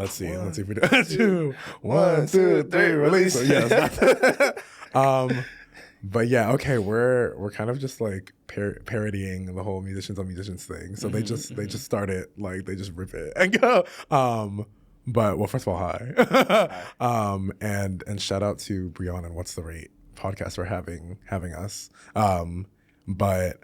Let's see if we do. 2, 1, 2, 3, release. So, yes. But yeah, okay, we're kind of just like parodying the whole musicians on musicians thing. So they just start it, like they just rip it and go. But well, first of all, hi. And shout out to Breonn and What's the Rate podcast for having us. But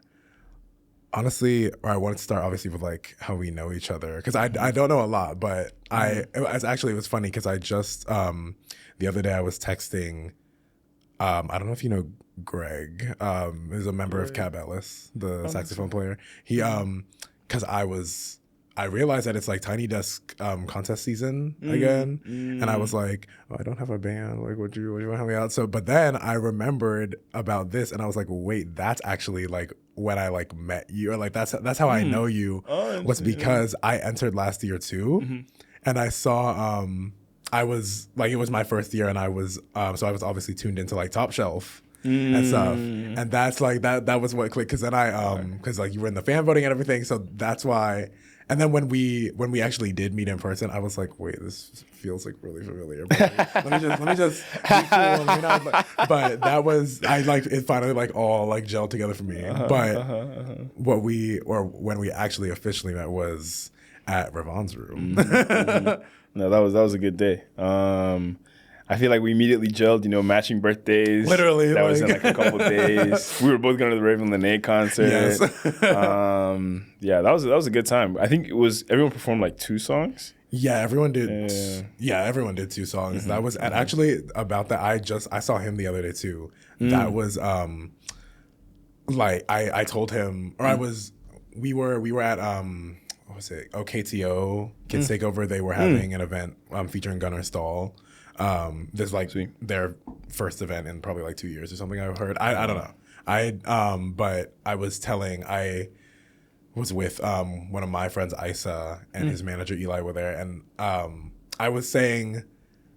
honestly, I wanted to start obviously with like how we know each other, because I don't know a lot, but it was funny because I just the other day I was texting. I don't know if you know Greg. Is a member of Cab Atlas, the saxophone player. He because I realized that it's like Tiny Desk contest season again, and I was like, oh, I don't have a band. Like, would you want to help me out? So, but then I remembered about this, and I was like, wait, that's actually like when I like met you, or like that's how I know you. Was because I entered last year too, and I saw I was like, it was my first year, and I was so I was obviously tuned into like Top Shelf and stuff, and that's like that was what clicked, because then because like you were in the fan voting and everything, so that's why. And then when we actually did meet in person, I was like, wait, this feels like really familiar. Let me just be cool, you know? But that was, it finally like all like gelled together for me. When we actually officially met was at Ravon's room. No, that was a good day. I feel like we immediately gelled, you know, matching birthdays. Literally. That was in like a couple of days. We were both going to the Raven Lenae concert. Yes. Yeah, that was a good time. I think everyone performed like 2 songs. Yeah, everyone did. Yeah, everyone did 2 songs. That was, and actually about that, I saw him the other day too. That was like I told him, or we were at what was it? KTO Kids Takeover. They were having an event featuring Gunnar Stahl. This like their first event in probably like 2 years or something, I've heard. I don't know. But I was with one of my friends, Isa, and his manager Eli were there, and I was saying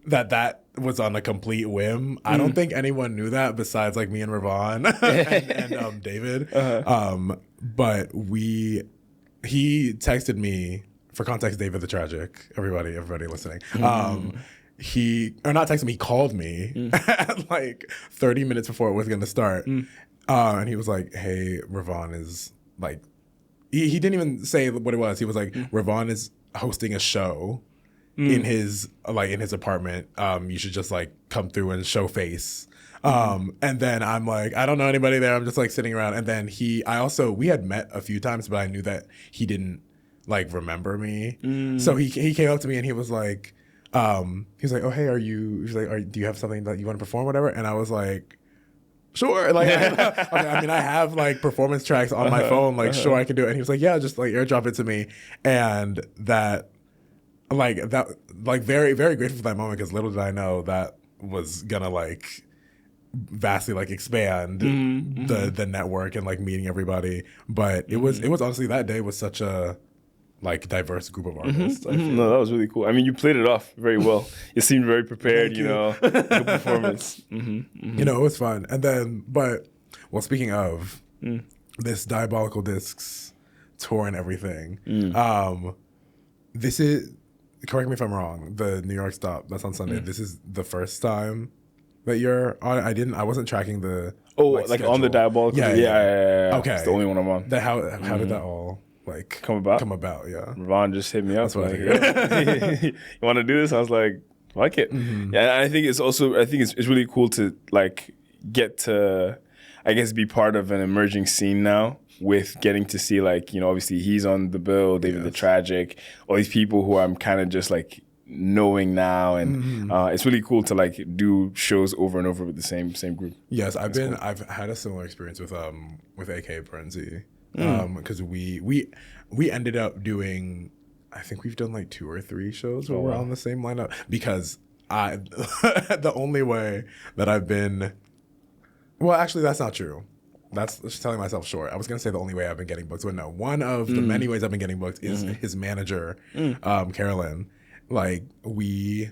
that was on a complete whim. I don't think anyone knew that besides like me and Ravon and David. But he texted me, for context, David the Tragic, everybody listening. He called me at like 30 minutes before it was going to start. And he was like, hey, Ravon is like, he didn't even say what it was. He was like, Ravon is hosting a show in his apartment. You should just like come through and show face. And then I'm like, I don't know anybody there. I'm just like sitting around. And then we had met a few times, but I knew that he didn't like remember me. So he came up to me and he was like, oh, hey, do you have something that you want to perform, whatever? And I was like, sure. Like, I have like performance tracks on my phone. Like, sure, I can do it. And he was like, yeah, just like airdrop it to me. And that, very, very grateful for that moment, because little did I know that was gonna like vastly like expand the network and like meeting everybody. But it was honestly, that day was such a like diverse group of artists. No, that was really cool. I mean, you played it off very well. You seemed very prepared, you know, good performance. You know, it was fun. And then, speaking of this Diabolical Discs tour and everything, this is, correct me if I'm wrong, the New York stop, that's on Sunday. This is the first time that you're on. I wasn't tracking the schedule. On the Diabolical. Yeah. Okay. It's the only one I'm on. How did that all like come about? Yeah, Ravon just hit me up. That's what you want to do this? I was like, like it. Yeah, I think it's really cool to like get to, I guess, be part of an emerging scene now, with getting to see, like, you know, obviously he's on the bill, David the Tragic, all these people who I'm kind of just like knowing now, and it's really cool to like do shows over and over with the same group. Yes, I've had a similar experience with AK Brenzy. Because we ended up doing, I think we've done like 2 or 3 shows where we're on the same lineup, because the only way that I've been, well, actually that's not true. That's just telling myself short. I was gonna say the only way I've been getting booked, but no, one of the many ways I've been getting booked is his manager, Carolyn. Like I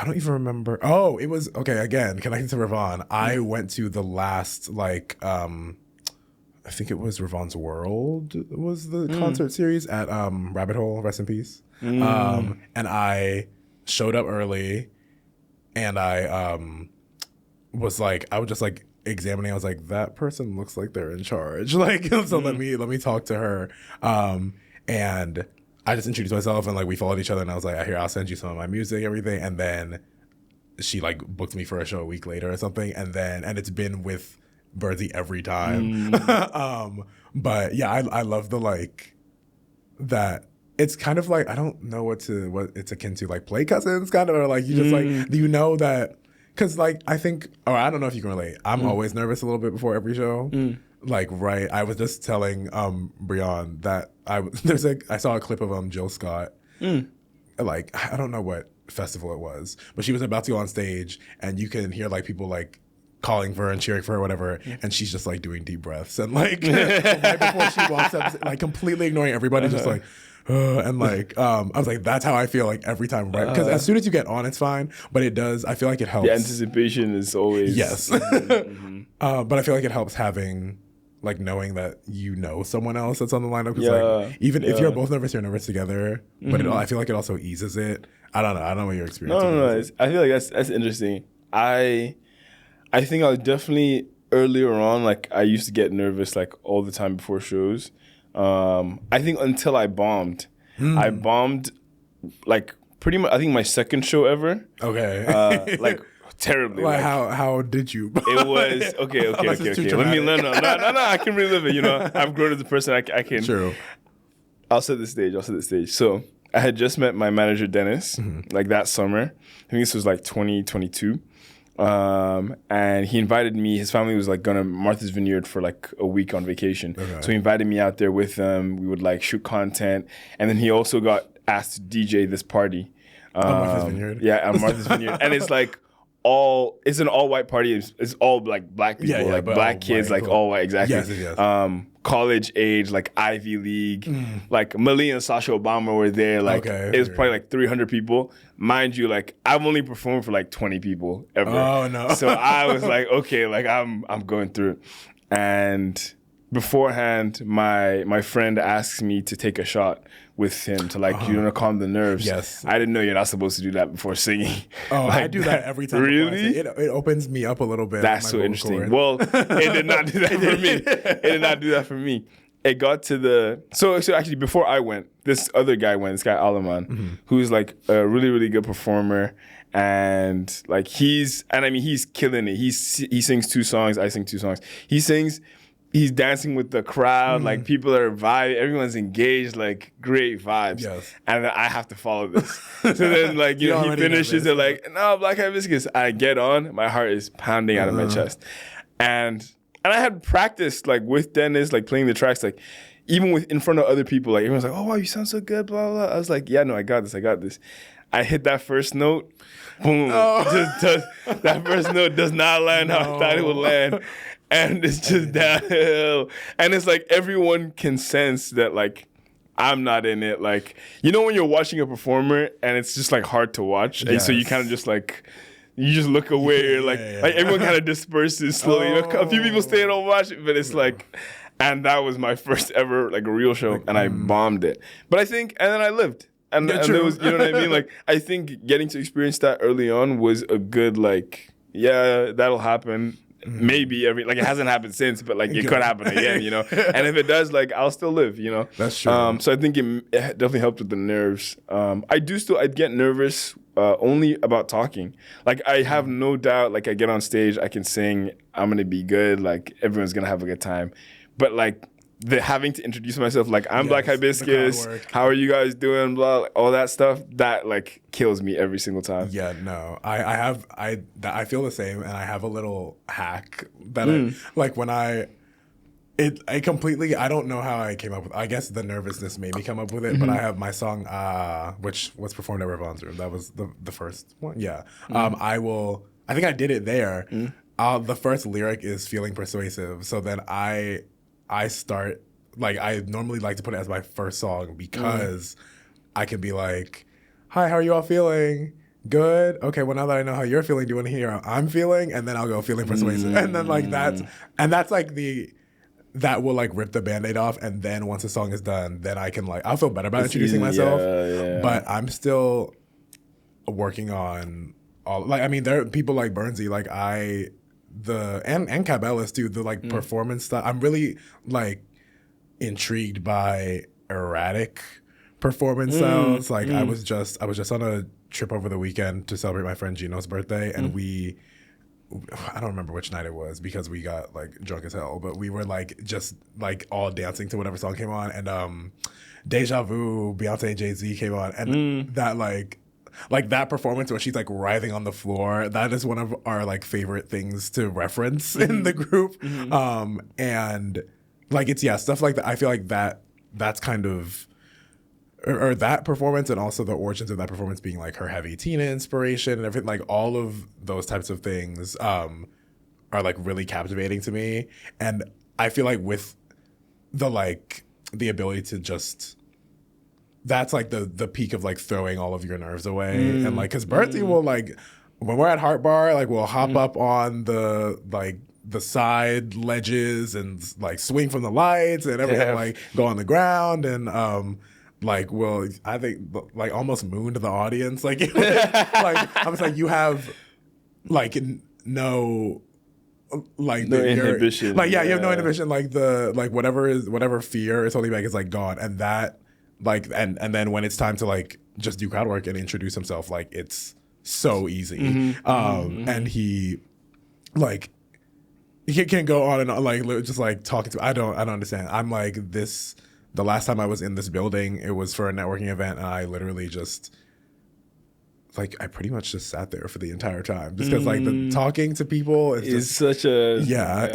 don't even remember. Oh, it was, okay, again, connecting to Ravon, I went to the last like I think it was Ravon's World was the concert series at Rabbit Hole, rest in peace. And I showed up early, and I was just like examining. I was like, that person looks like they're in charge. Like, so let me talk to her. And I just introduced myself, and like we followed each other, and I was like, here, I'll send you some of my music, everything. And then she like booked me for a show a week later or something, and it's been with Birdsey every time. But yeah, I love the like that. It's kind of like, I don't know what it's akin to, like play cousins kind of, or like you just like, you know that, because like I think, or I don't know if you can relate, I'm always nervous a little bit before every show. Like, right, I was just telling Breonn that I saw a clip of Jill Scott, like I don't know what festival it was, but she was about to go on stage, and you can hear like people like calling for her and cheering for her, whatever, and she's just like doing deep breaths and like right before she walks up, like completely ignoring everybody, just like and like I was like, that's how I feel like every time, right? Because as soon as you get on, it's fine, but it does, I feel like it helps. The anticipation is always yes. But I feel like it helps having like knowing that you know someone else that's on the lineup, because like even if you're both nervous, you're nervous together, but I feel like it also eases it. I don't know what your experience is. I feel like that's interesting. I think I was definitely earlier on, like I used to get nervous like all the time before shows. I think until I bombed. I bombed like pretty much, I think my second show ever. Okay. Like terribly. Like how did you? It was okay. Let me learn. No, I can relive it. You know, I've grown as a person. I can. True. I'll set the stage. So I had just met my manager Dennis, like that summer. I think this was like 2022. And he invited me. His family was like going to Martha's Vineyard for like a week on vacation. Okay. So he invited me out there with them. We would like shoot content, and then he also got asked to DJ this party. Martha's Vineyard. Yeah, at Martha's Vineyard, and it's like it's an all white party. It's all like black people, like black kids, like all white, exactly. Yes. College age, like Ivy League, like Mali and Sasha Obama were there. Like it was probably like 300 people. Mind you, like I've only performed for like 20 people ever. Oh no! So I was like, okay, like I'm going through it. And beforehand, my friend asks me to take a shot with him to like, calm the nerves. Yes. I didn't know you're not supposed to do that before singing. Oh, like, I do that every time. Really? It opens me up a little bit. That's so interesting. Cord. Well, it did not do that for me. It did not do that for me. It got to the... So actually, before I went, this other guy went, this guy Alaman, who's like a really, really good performer. And like he's killing it. He sings 2 songs, I sing 2 songs. He sings... He's dancing with the crowd, like people are vibing, everyone's engaged, like great vibes. Yes. And then I have to follow this. So then like, he finishes it like, no, Black Hibiscus. I get on, my heart is pounding out of my chest. And I had practiced like with Dennis, like playing the tracks, like even in front of other people, like everyone's like, oh wow, you sound so good, blah, blah, blah. I was like, yeah, no, I got this. I hit that first note, boom. That first note does not land how I thought it would land. And it's just downhill. And it's like everyone can sense that like I'm not in it. Like, you know when you're watching a performer and it's just like hard to watch? Yes. And so you kind of just like, you just look away. Like everyone kind of disperses slowly. A few people stay and watch it, but it's like, and that was my first ever like real show, and I bombed it. But I think, and then I lived. And there was, you know what I mean? Like, I think getting to experience that early on was a good like, yeah, that'll happen. Maybe it hasn't happened since, but like it could happen again, you know. And if it does, like I'll still live, you know. That's true. So I think it definitely helped with the nerves. I'd get nervous only about talking. Like I have no doubt, like I get on stage, I can sing, I'm gonna be good, like everyone's gonna have a good time. But like having to introduce myself, like I'm Black Hibiscus, how are you guys doing, blah, like, all that stuff, that like kills me every single time. Yeah, no, I feel the same, and I have a little hack that I like when I completely, I don't know how I came up with, I guess the nervousness made me come up with it, but I have my song, which was performed at Ravon's room. That was the first one. Yeah. I think I did it there. The first lyric is feeling persuasive. So then I start, like, I normally like to put it as my first song because I can be like, hi, how are you all feeling? Good? Okay, well, now that I know how you're feeling, do you want to hear how I'm feeling? And then I'll go feeling persuasive. And then, like, that's like that will like rip the Band-Aid off, and then once the song is done, then I can like I'll feel better about introducing myself. But I'm still working on all, like, I mean, there are people like Burnsy, like and Cabela's too, the like performance stuff. I'm really like intrigued by erratic performance styles. Like I was just on a trip over the weekend to celebrate my friend Gino's birthday, and I don't remember which night it was because we got like drunk as hell, but we were like just like all dancing to whatever song came on, and Deja Vu, Beyonce and Jay-Z came on, and that like that performance where she's like writhing on the floor, that is one of our like favorite things to reference in the group. And like it's stuff like that. I feel like that's kind of or that performance, and also the origins of that performance being like her heavy Tina inspiration and everything, like all of those types of things are like really captivating to me. And I feel like with the ability to just, that's like the peak of like throwing all of your nerves away. And like, cause Bertie will like, when we're at Heart Bar, like we'll hop up on the side ledges and like swing from the lights and everything, like go on the ground, and like I think like almost moon to the audience, like like I'm just like, you have like no like no inhibition, like you have no inhibition, like the like whatever fear is holding back is like gone, and that like and then when it's time to like just do crowd work and introduce himself, like it's so easy. And he like he can go on and on, like just like talking to, I don't understand. I'm like, the last time I was in this building, it was for a networking event, and I literally just like, I pretty much just sat there for the entire time, just because like the talking to people is just such a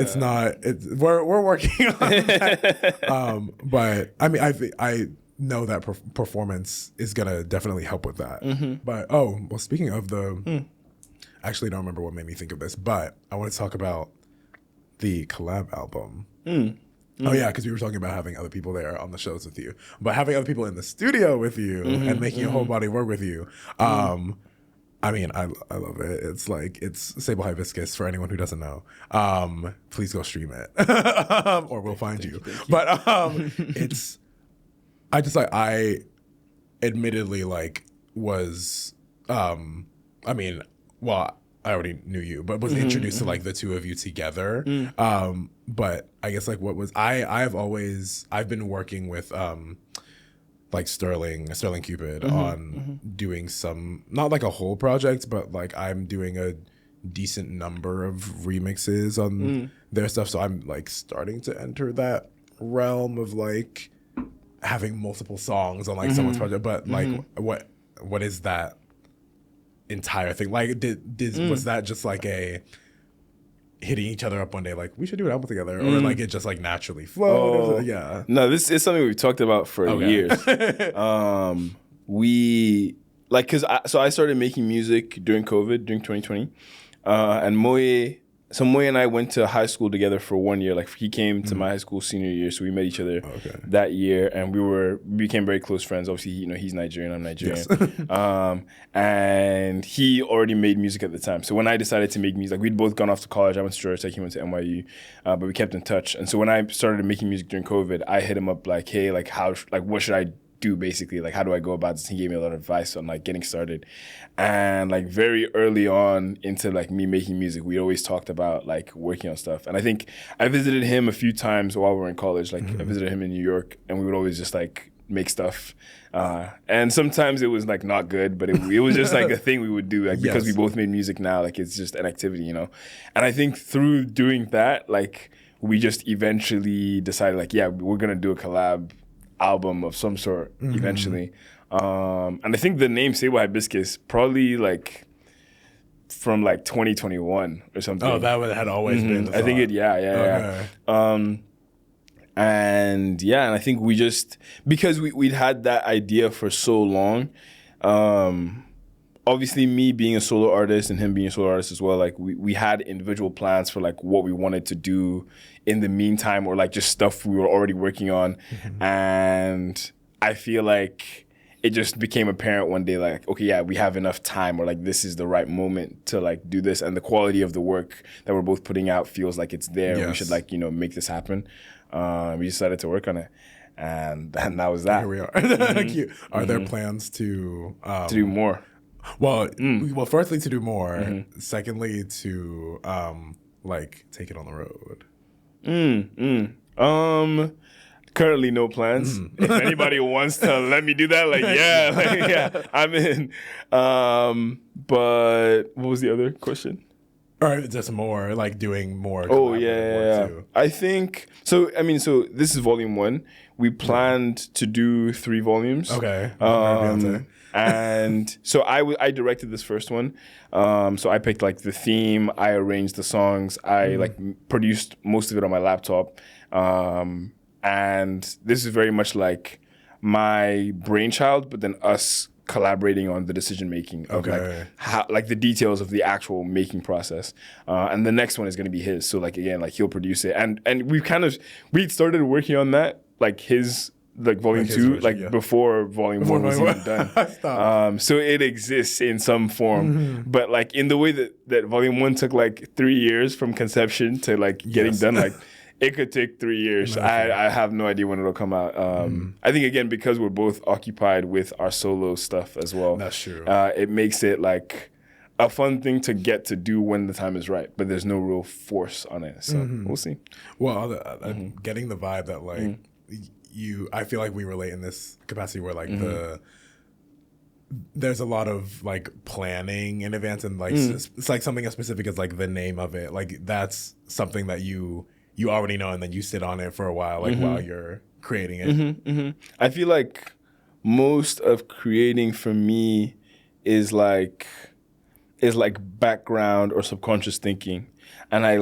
it's not, we're working on that. But I mean, I know that performance is gonna definitely help with that. But well, speaking of I actually don't remember what made me think of this, but I want to talk about the collab album. Oh yeah, because we were talking about having other people there on the shows with you, but having other people in the studio with you and making a whole body of work with you. I mean, I love it. It's like, it's Sable Hibiscus for anyone who doesn't know. Please go stream it, or we'll find you. But it's, I just like, I admittedly like was, I mean, well, I already knew you, but was introduced to like the two of you together. But I guess like I've been working with like Sterling Cupid on doing some, not like a whole project, but like I'm doing a decent number of remixes on their stuff. So I'm like starting to enter that realm of like having multiple songs on like someone's project. But like what is that entire thing like? Was that just like a hitting each other up one day like we should do an album together, or like it just like naturally flowed? No, this is something we've talked about for years. We like, because I started making music during COVID, during 2020, and Moye and I went to high school together for 1 year. Like he came to my high school senior year, so we met each other that year, and we became very close friends. Obviously, he's Nigerian, I'm Nigerian, and he already made music at the time. So when I decided to make music, like we'd both gone off to college. I went to Georgia Tech, he went to NYU, but we kept in touch. And so when I started making music during COVID, I hit him up like, hey, like what should I do, basically, like how do I go about this? He gave me a lot of advice on like getting started. And like very early on into like me making music, we always talked about like working on stuff. And I think I visited him a few times while we were in college. Like I visited him in New York, and we would always just like make stuff. And sometimes it was like not good, but it was just like a thing we would do, like because we both made music now, like it's just an activity, And I think through doing that, like we just eventually decided like, yeah, we're gonna do a collab album of some sort eventually. And I think the name Sable Hibiscus probably like from like 2021 or something. Oh, that had always been the thought. I think and I think we just, because we'd had that idea for so long, obviously me being a solo artist and him being a solo artist as well, like we had individual plans for like what we wanted to do in the meantime, or like just stuff we were already working on. And I feel like it just became apparent one day, like, okay, yeah, we have enough time, or like this is the right moment to like do this, and the quality of the work that we're both putting out feels like it's there. Yes. We should like make this happen. We decided to work on it, and that was that. Here we are. Cute. Are there plans to do more? Well, firstly to do more. Secondly, to like take it on the road. Currently, no plans. If anybody wants to let me do that, like yeah, I'm in. But what was the other question? Or just more, like doing more. Oh yeah. I think so. I mean, so this is volume 1. We planned to do 3 volumes. Okay. And so I directed this first one. So I picked like the theme. I arranged the songs. I like produced most of it on my laptop. And this is very much like my brainchild, but then us collaborating on the decision making of like how, like the details of the actual making process. And the next one is going to be his. So like again, like he'll produce it, and we started working on that, like his like volume 2, version, before volume 1 was even done. So it exists in some form, but like in the way that volume 1 took like 3 years from conception to like getting done, like. It could take 3 years. I have no idea when it'll come out. I think, again, because we're both occupied with our solo stuff as well. That's true. It makes it like a fun thing to get to do when the time is right, but there's no real force on it. So we'll see. Well, I'm getting the vibe that like I feel like we relate in this capacity where like there's a lot of like planning in advance, and like it's like something as specific as like the name of it. Like that's something that you already know, and then you sit on it for a while, like while you're creating it. I feel like most of creating for me is like background or subconscious thinking, and I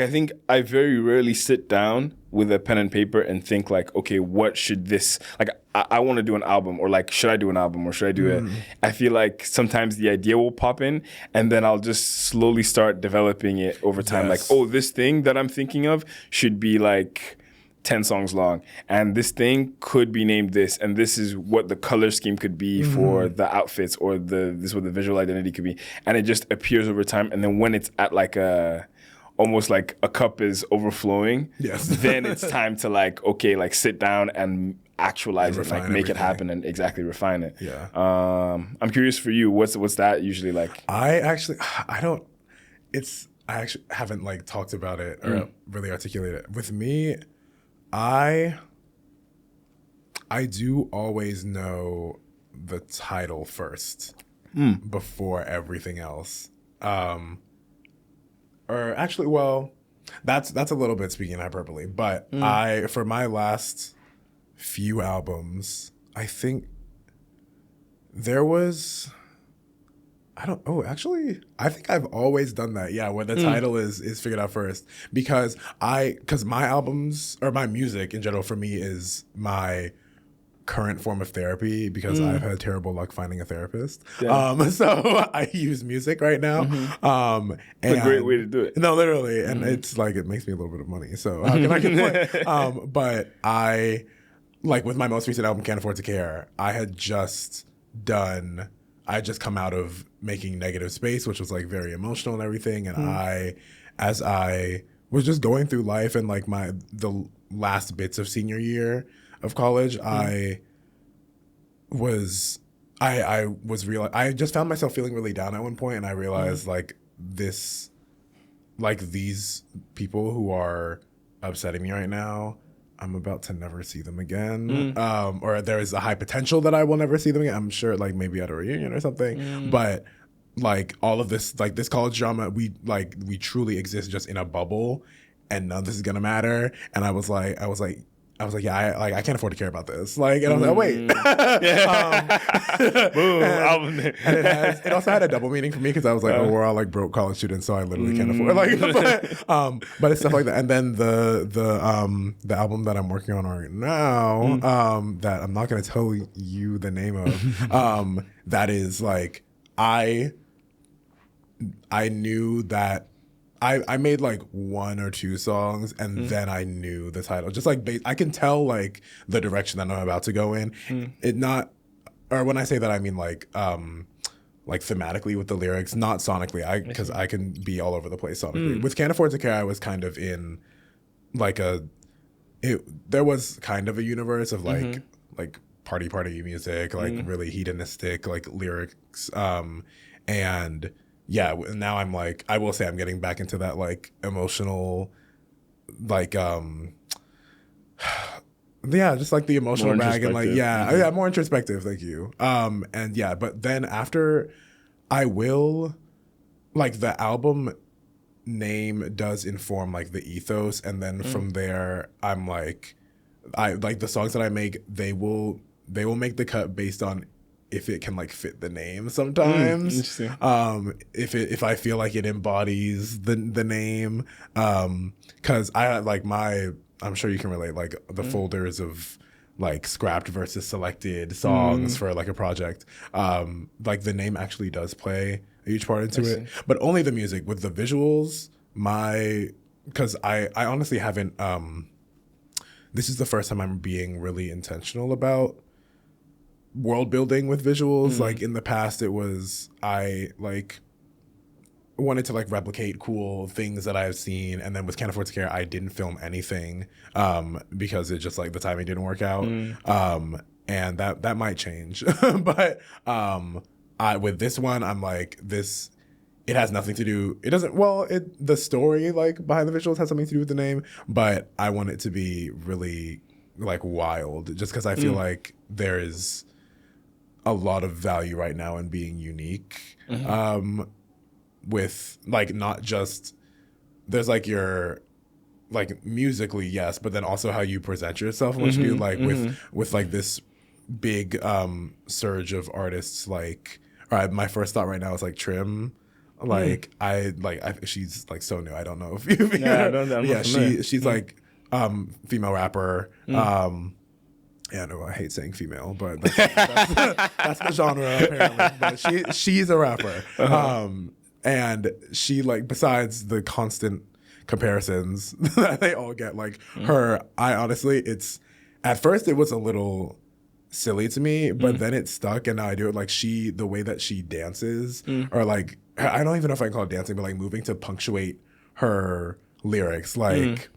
think I very rarely sit down with a pen and paper and think like, okay, what should this, like, I want to do an album, or like, should I do an album, or should I do it? I feel like sometimes the idea will pop in, and then I'll just slowly start developing it over time. Like, oh, this thing that I'm thinking of should be like 10 songs long, and this thing could be named this, and this is what the color scheme could be for the outfits, or this is what the visual identity could be. And it just appears over time, and then when it's at like almost like a cup is overflowing, then it's time to like, okay, like sit down and actualize it, like make it happen, and refine it. I'm curious for you, what's that usually like? I actually haven't like talked about it or really articulated it. With me, I do always know the title first before everything else. Or actually, well, that's a little bit speaking hyperbole, but for my last few albums, I think there was, I think I've always done that. Yeah, where the title is figured out first, because my albums, or my music in general, for me is my current form of therapy, because I've had terrible luck finding a therapist. So I use music right now. It's a great way to do it. No, literally. And it's like, it makes me a little bit of money. So how can I complain? But I, like with my most recent album, Can't Afford to Care, I had just come out of making Negative Space, which was like very emotional and everything. And as I was just going through life and like the last bits of senior year of college, I just found myself feeling really down at one point, and I realized these people who are upsetting me right now, I'm about to never see them again. Or there is a high potential that I will never see them again. I'm sure, like maybe at a reunion or something. But like all of this, like this college drama, we truly exist just in a bubble, and none of this is gonna matter. And I was like, yeah, I can't afford to care about this. Like, and I was like, wait. Boom. And it also had a double meaning for me, because I was like, we're all like broke college students, so I literally can't afford. But it's stuff like that. And then the album that I'm working on right now, that I'm not gonna tell you the name of, that is like, I knew that. I made like 1 or 2 songs, and then I knew the title. Just like I can tell like the direction that I'm about to go in. or when I say that, I mean like thematically with the lyrics, not sonically. Because I can be all over the place sonically. With Can't Afford to Care, I was kind of in like there was kind of a universe of like party music, like really hedonistic like lyrics, and yeah, now I'm like, I will say I'm getting back into that like emotional, like yeah, just like the emotional bag and like yeah, more introspective. Thank you. And yeah, but then after, I will like the album name does inform like the ethos, and then from there I'm like, I like the songs that I make, they will make the cut based on if it can like fit the name sometimes. If I feel like it embodies the name, because I like I'm sure you can relate, like the folders of like scrapped versus selected songs for like a project, like the name actually does play a huge part into it, but only the music. With the visuals, because I honestly haven't, this is the first time I'm being really intentional about world building with visuals. Like in the past, it was, I like wanted to like replicate cool things that I've seen, and then with Can't Afford to Care, I didn't film anything because it just like the timing didn't work out, and that might change. But with this one, I'm like, this, it has nothing to do, it doesn't, well, the story like behind the visuals has something to do with the name, but I want it to be really like wild, just because I feel like there is a lot of value right now in being unique, with like, not just, there's like your like musically, yes, but then also how you present yourself and what you do, like with like this big surge of artists. Like, all right, my first thought right now is like Trim. Like she's like so new. I don't know if you she's like female rapper. Yeah, no, I hate saying female, but that's the genre apparently. But she's a rapper, and she, like, besides the constant comparisons that they all get, like her, I honestly, at first it was a little silly to me, but then it stuck, and now I do it. Like, the way that she dances, or like, I don't even know if I can call it dancing, but like moving to punctuate her lyrics, like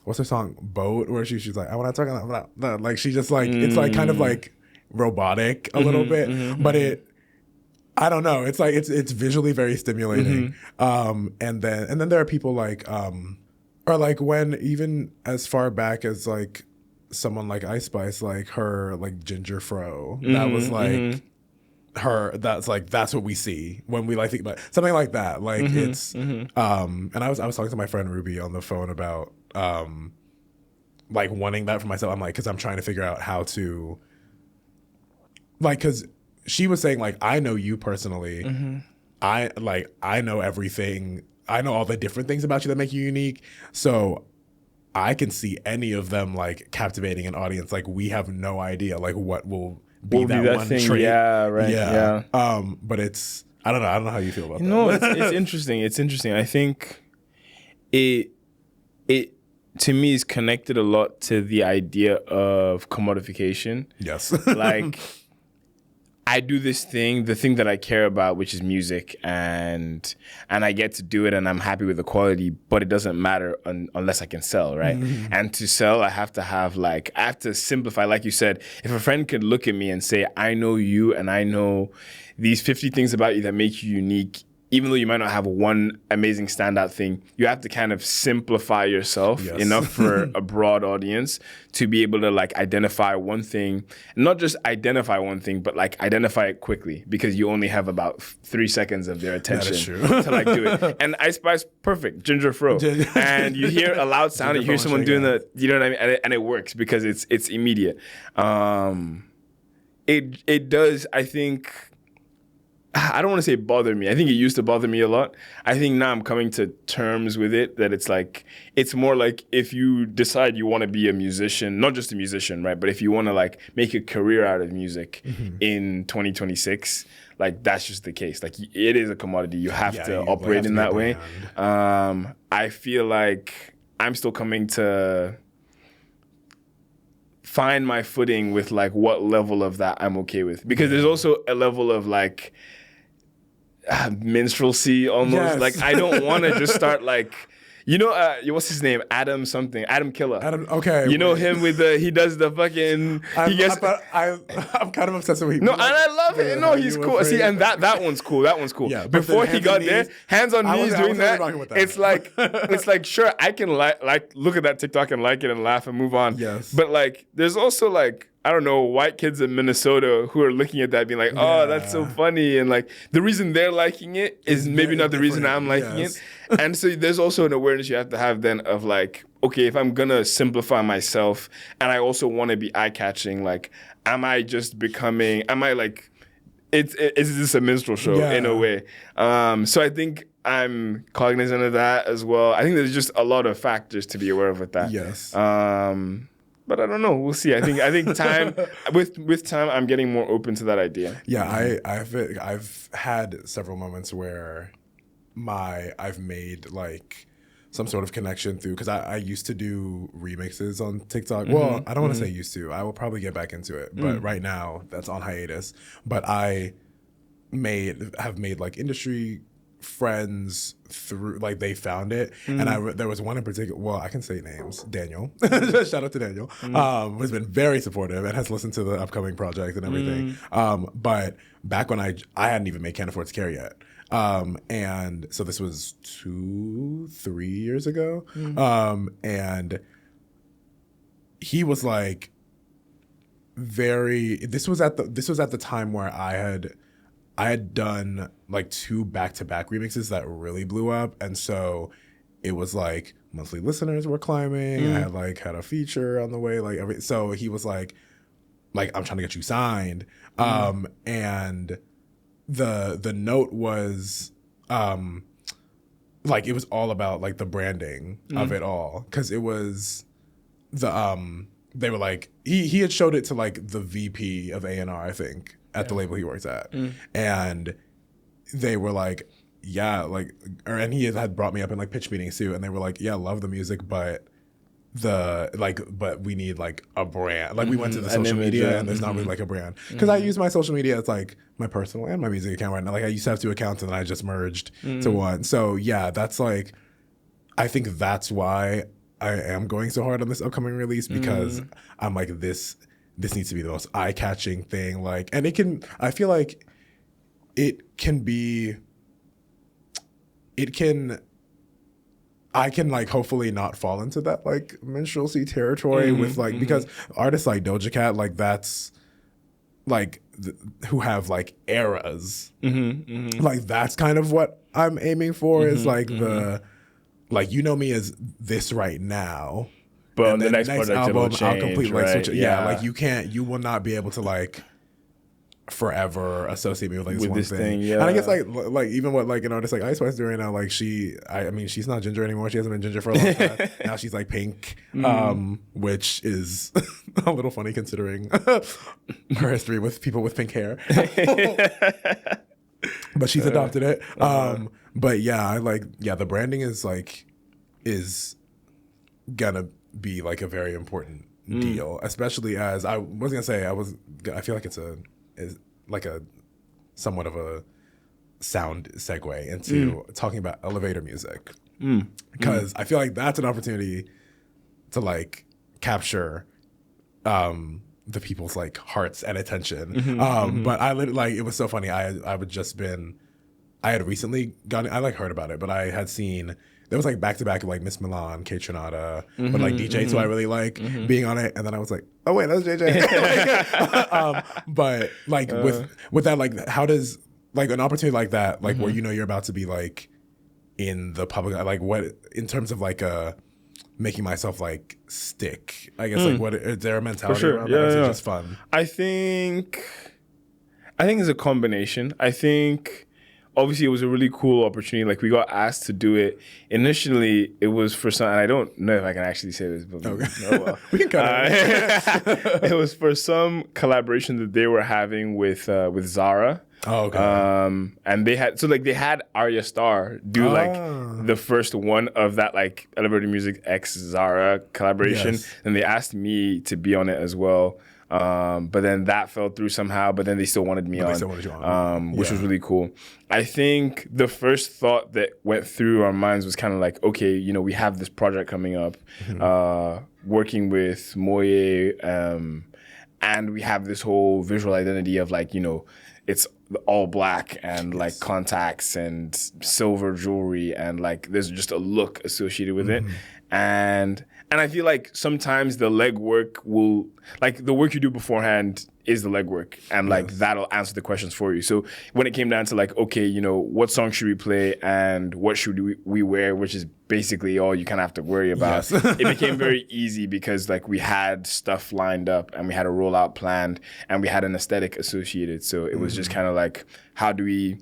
what's her song, Boat, where she's like, I want to talk about that. Like, she just like, it's like kind of like robotic a little bit, but I don't know, it's like, it's visually very stimulating. And then there are people like or like, when even as far back as like someone like Ice Spice, like her like Ginger Fro, that was like her, that's like, that's what we see when we like think about something like that. Like it's and I was talking to my friend Ruby on the phone about like wanting that for myself. I'm like, because I'm trying to figure out how to, like, because she was saying like, I know you personally, I know everything, I know all the different things about you that make you unique, so I can see any of them like captivating an audience. Like, we have no idea like what will be that one thing. trait. Yeah, right. Yeah. But it's, I don't know how you feel about that. No, it's interesting. It's interesting. I think it to me is connected a lot to the idea of commodification. Yes. Like, I do this thing, the thing that I care about, which is music, and I get to do it, and I'm happy with the quality, but it doesn't matter unless I can sell, right? And to sell, I have to simplify. Like you said, if a friend could look at me and say, I know you, and I know these 50 things about you that make you unique, even though you might not have one amazing standout thing, you have to kind of simplify yourself enough for a broad audience to be able to like identify one thing, not just identify one thing, but like identify it quickly, because you only have about 3 seconds of their attention to like do it. And Ice Spice, perfect, Ginger Fro. And you hear a loud sound, and you hear someone doing the, you know what I mean? And it works because it's immediate. It does, I think, I don't want to say bother me. I think it used to bother me a lot. I think now I'm coming to terms with it, that it's like, it's more like, if you decide you want to be a musician, not just a musician, right? But if you want to like make a career out of music in 2026, like, that's just the case. Like, it is a commodity. You have to operate in that way. I feel like I'm still coming to find my footing with like what level of that I'm okay with, because there's also a level of like minstrelsy almost. Yes. Like I don't want to just start like, you know, what's his name? Adam Killer. Okay. You know him with he does the fucking. I'm kind of obsessed with him. No, and I love it. No, he's cool. See, and that one's cool. That one's cool. Yeah, before he got there, hands on knees doing that. It's like sure, I can like look at that TikTok and like it and laugh and move on. Yes. But like, there's also like, I don't know, white kids in Minnesota who are looking at that being like, oh, that's so funny. And like, the reason they're liking it is maybe not the reason I'm liking it. And so there's also an awareness you have to have then of like, okay, if I'm going to simplify myself and I also want to be eye-catching, like, is this a minstrel show in a way? So I think I'm cognizant of that as well. I think there's just a lot of factors to be aware of with that. Yes. But I don't know. We'll see. I think time with time, I'm getting more open to that idea. Yeah, I've had several moments where I've made like some sort of connection through, because I used to do remixes on TikTok. Well, I don't want to say used to. I will probably get back into it, but right now that's on hiatus. But I have made like industry friends through, like, they found it, and there was one in particular. Well, I can say names. Daniel, shout out to Daniel, has been very supportive and has listened to the upcoming project and everything. But back when I hadn't even made Can't Afford to Care yet, and so this was 2-3 years ago, and he was like This was at the time where I had done like 2 back-to-back remixes that really blew up, and so it was like monthly listeners were climbing. I had a feature on the way, so he was like I'm trying to get you signed, and the note was like it was all about like the branding of it all, because it was they were like he had showed it to like the VP of A&R, I think, at the label he works at, and they were like, and he had brought me up in like pitch meetings too, and they were like, yeah, love the music, but we need like a brand. Like we went to the social media and there's not really like a brand, because I use my social media as like my personal and my music account right now. Like I used to have 2 accounts and then I just merged to one. So yeah, that's like, I think that's why I am going so hard on this upcoming release, because I'm like, this needs to be the most eye-catching thing. Like, and I feel like I can like hopefully not fall into that like minstrelsy territory with like, because artists like Doja Cat, like that's like who have like eras, like that's kind of what I'm aiming for, is like the, like, you know me as this right now, but the next album will change, I'll completely like right? switch it. Yeah, like you will not be able to like forever associate me with like this one thing. And I guess like even what like an artist like Ice Spice doing now, like she's not ginger anymore. She hasn't been ginger for a long time. Now she's like pink, which is a little funny considering her history with people with pink hair. But she's adopted it. But yeah, the branding is gonna be like a very important deal, especially as I feel like it's like a somewhat of a sound segue into talking about elevator music, because I feel like that's an opportunity to like capture the people's like hearts and attention. But I literally, it was so funny. I had recently gotten, I like heard about it, but I had seen there was like back-to-back like Miss Milan, Kate Trinata, but like DJs who I really like being on it, and then I was like, oh wait, that's JJ. But like with that, like how does like an opportunity like that, like where you're about to be like in the public, like what in terms of like making myself like stick, I guess, like what is there a mentality around that? Or is it just fun? I think it's a combination. I think obviously it was a really cool opportunity. Like we got asked to do it. Initially, it was for some, and I don't know if I can actually say this, but we can cut it. It was for some collaboration that they were having with Zara. Oh, okay. And they had Arya Starr do like the first one of that like Elevator Music X Zara collaboration, and they asked me to be on it as well. But then that fell through somehow. But then they still wanted me on, which was really cool. I think the first thought that went through our minds was kind of like, okay, you know, we have this project coming up, working with Moye, and we have this whole visual identity of like, you know, it's all black and like contacts and silver jewelry, and like there's just a look associated with it. And I feel like sometimes the legwork will, like the work you do beforehand is the legwork, and like that'll answer the questions for you. So when it came down to like, okay, you know, what song should we play and what should we wear, which is basically all you kind of have to worry about. It became very easy because like we had stuff lined up and we had a rollout planned and we had an aesthetic associated. So it was just kind of like, how do we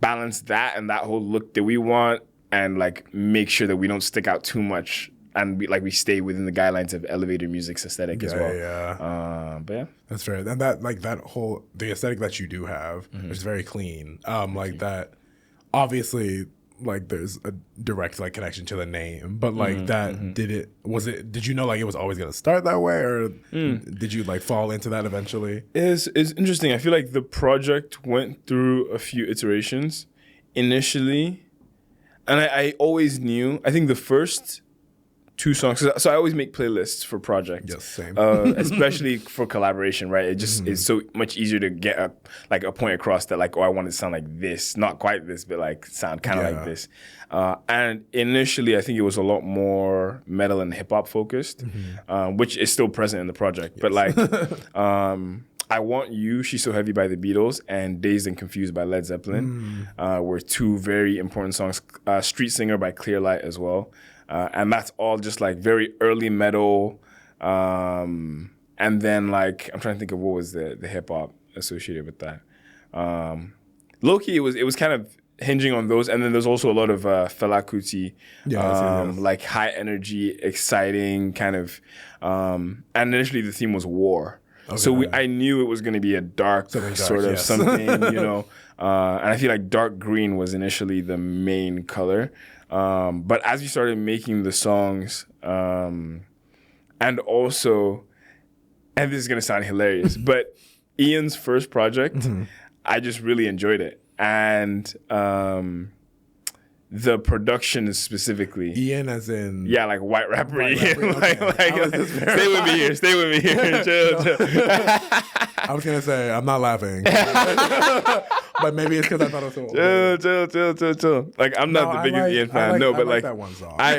balance that and that whole look that we want, and like make sure that we don't stick out too much, and we stay within the guidelines of elevator music's aesthetic as well. But yeah, that's fair. And that like that whole the aesthetic that you do have is very clean. Like that, obviously, like there's a direct like connection to the name, but like that did you know like it was always gonna start that way, or did you like fall into that eventually? It's interesting. I feel like the project went through a few iterations initially, and I always knew. I think the first 2 songs. So I always make playlists for projects. Yes, same. Especially for collaboration, right? It just is so much easier to get a point across that like, oh, I want it to sound like this, not quite this, but like sound kind of like this. And initially, I think it was a lot more metal and hip hop focused, which is still present in the project. Yes. But like, I Want You, She's So Heavy by the Beatles, and Dazed and Confused by Led Zeppelin were 2 very important songs. Street Singer by Clearlight as well. And that's all just like very early metal. And then like, I'm trying to think of what was the hip hop associated with that. Low-key, it was kind of hinging on those. And then there's also a lot of Fela Kuti, like high energy, exciting kind of, and initially the theme was war. Okay. So I knew it was going to be a dark sort of something, you know. And I feel like dark green was initially the main color. But as we started making the songs, and also, and this is going to sound hilarious, but Ian's first project, I just really enjoyed it. And the production specifically. Ian as in? Yeah, like white rapper Ian. Okay. Stay with me here. Chill. I was going to say, I'm not laughing. But maybe it's because I thought it was so chill. Like, I'm not the biggest Ian fan. But like that one song. I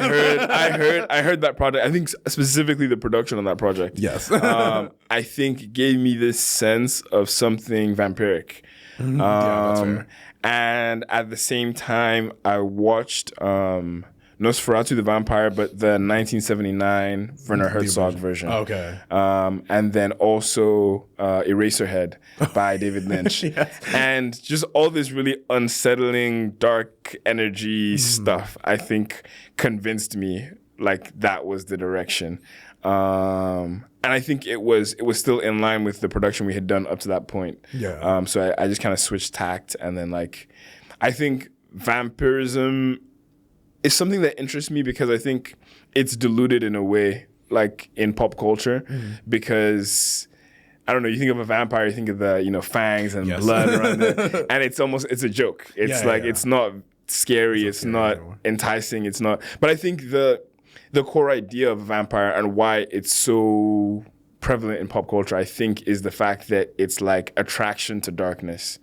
heard that project. I think specifically the production on that project. Yes. I think gave me this sense of something vampiric. Yeah, that's fair. And at the same time, I watched Nosferatu the Vampire, but the 1979 Werner Herzog version. Okay. And then also Eraserhead by David Lynch. Yes. And just all this really unsettling, dark energy stuff, I think convinced me like that was the direction. And I think it was still in line with the production we had done up to that point. Yeah. So I just kind of switched tact, and then like, I think vampirism is something that interests me because I think it's diluted in a way, like in pop culture, because I don't know, you think of a vampire, you think of the, you know, fangs and blood around it, and it's a joke. It's it's not scary, it's not enticing, it's not. But I think the core idea of a vampire and why it's so prevalent in pop culture, I think, is the fact that it's like attraction to darkness.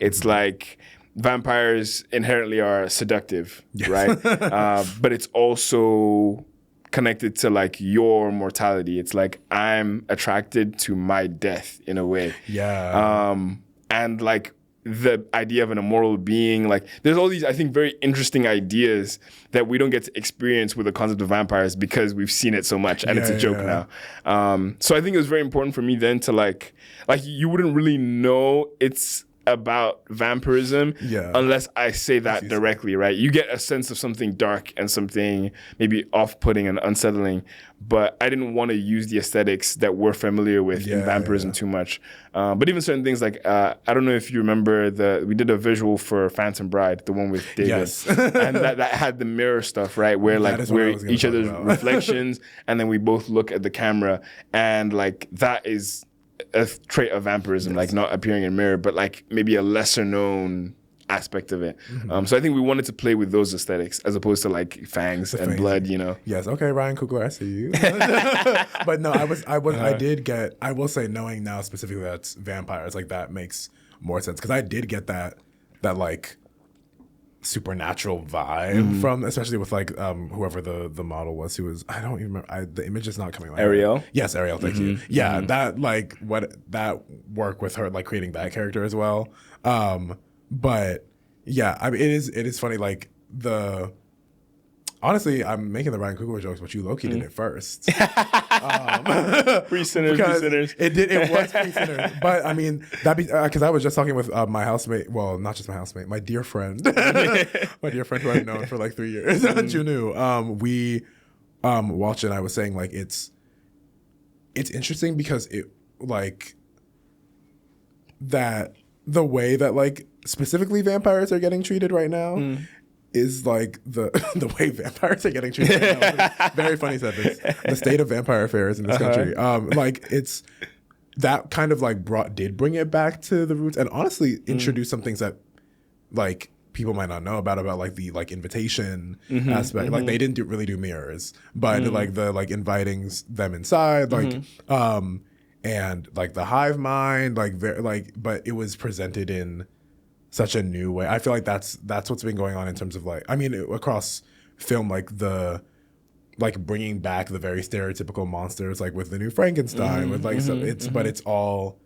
It's like vampires inherently are seductive, right? But it's also connected to like your mortality. It's like I'm attracted to my death in a way. Yeah. And like the idea of an immortal being, like there's all these, I think, very interesting ideas that we don't get to experience with the concept of vampires because we've seen it so much and it's a joke now. So I think it was very important for me then to like you wouldn't really know it's about vampirism unless I say that directly, right? You get a sense of something dark and something maybe off-putting and unsettling, but I didn't want to use the aesthetics that we're familiar with in vampirism too much. But even certain things like, I don't know if you remember, we did a visual for Phantom Bride, the one with David, and that had the mirror stuff, right? Where like we're each other's reflections, and then we both look at the camera, and like that is a trait of vampirism, like not appearing in a mirror, but like maybe a lesser known aspect of it. So I think we wanted to play with those aesthetics as opposed to like fangs and blood, you know. Yes. Okay, Ryan Coogler, I see you. But no, I will say, knowing now specifically that's vampires, like that makes more sense, because I did get that like supernatural vibe from, especially with like whoever the model was, who was, I don't even remember, the image is not coming out. Ariel? Yes, Ariel, thank you. Yeah, that like that work with her, like creating that character as well. But yeah, I mean, it is funny, like honestly, I'm making the Ryan Coogler jokes, but you low-key did it first. Pre-sinners. It was pre-sinners. But I mean, because I was just talking with my housemate, well, not just my housemate, my dear friend, my dear friend who I've known for like 3 years, Junu. We watched it, and I was saying like it's interesting because it like that the way that like specifically vampires are getting treated right now is like the way vampires are getting treated right now. Very funny sentence. The state of vampire affairs in this country. Like it's that kind of like did bring it back to the roots, and honestly introduce some things that like people might not know about like the like invitation aspect. Like they didn't really do mirrors, but like the like inviting them inside, like and like the hive mind, but it was presented in such a new way. I feel like that's what's been going on in terms of like, I mean, across film, like bringing back the very stereotypical monsters, like with the new Frankenstein, with like but it's all,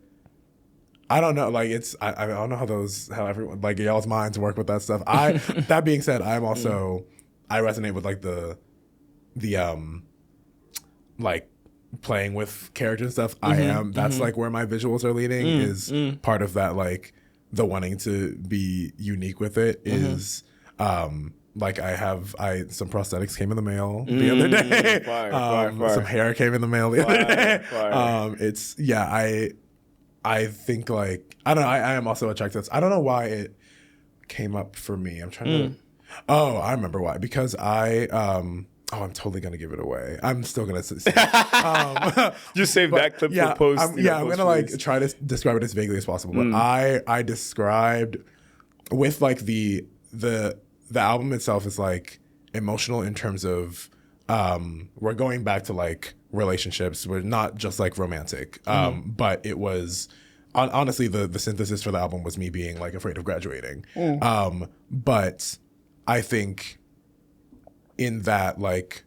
I don't know, like I don't know how everyone, like y'all's minds work with that stuff. That being said, I'm also I resonate with like the like playing with characters and stuff. That's like where my visuals are leaning, is part of that, like the wanting to be unique with it is like some prosthetics came in the mail the other day. Fire. Some hair came in the mail the other day. I think like, I don't know, I am also attracted. I don't know why it came up for me. I'm trying to, I remember why. Because I'm totally going to give it away. I'm still going to say just save that clip for post. I'm going to like try to describe it as vaguely as possible. But I described with like the album itself is like emotional in terms of we're going back to like relationships. We're not just like romantic. But it was honestly the synthesis for the album was me being like afraid of graduating. But I think in that, like,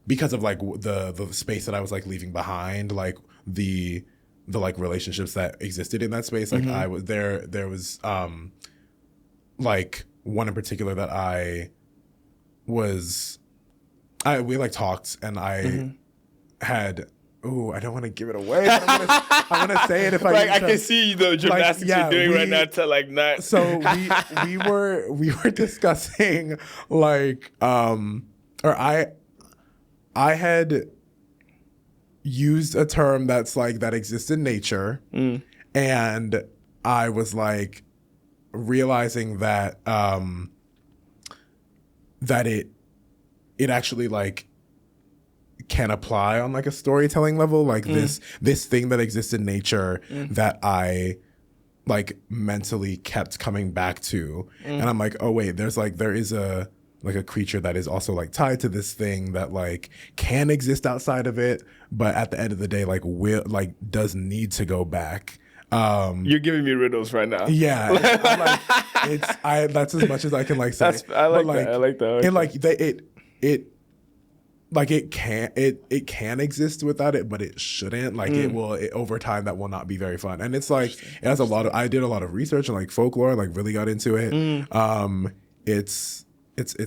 because of like the space that I was like leaving behind, like the like relationships that existed in that space, like I was there was like one in particular that we like talked, and I had, I don't want to give it away, but I'm gonna say it if I like I can see the gymnastics you're doing right now to like not. So we were discussing like or I had used a term that's like that exists in nature, and I was like realizing that that it actually like can apply on like a storytelling level, like this thing that exists in nature that I like mentally kept coming back to, and I'm like, oh wait, there is a like a creature that is also like tied to this thing that like can exist outside of it, but at the end of the day does need to go back. You're giving me riddles right now. Yeah, that's as much as I can like say. I like that. And like it can exist without it, but it shouldn't. Like over time that will not be very fun. And it's like it has I did a lot of research and like folklore, like really got into it. It's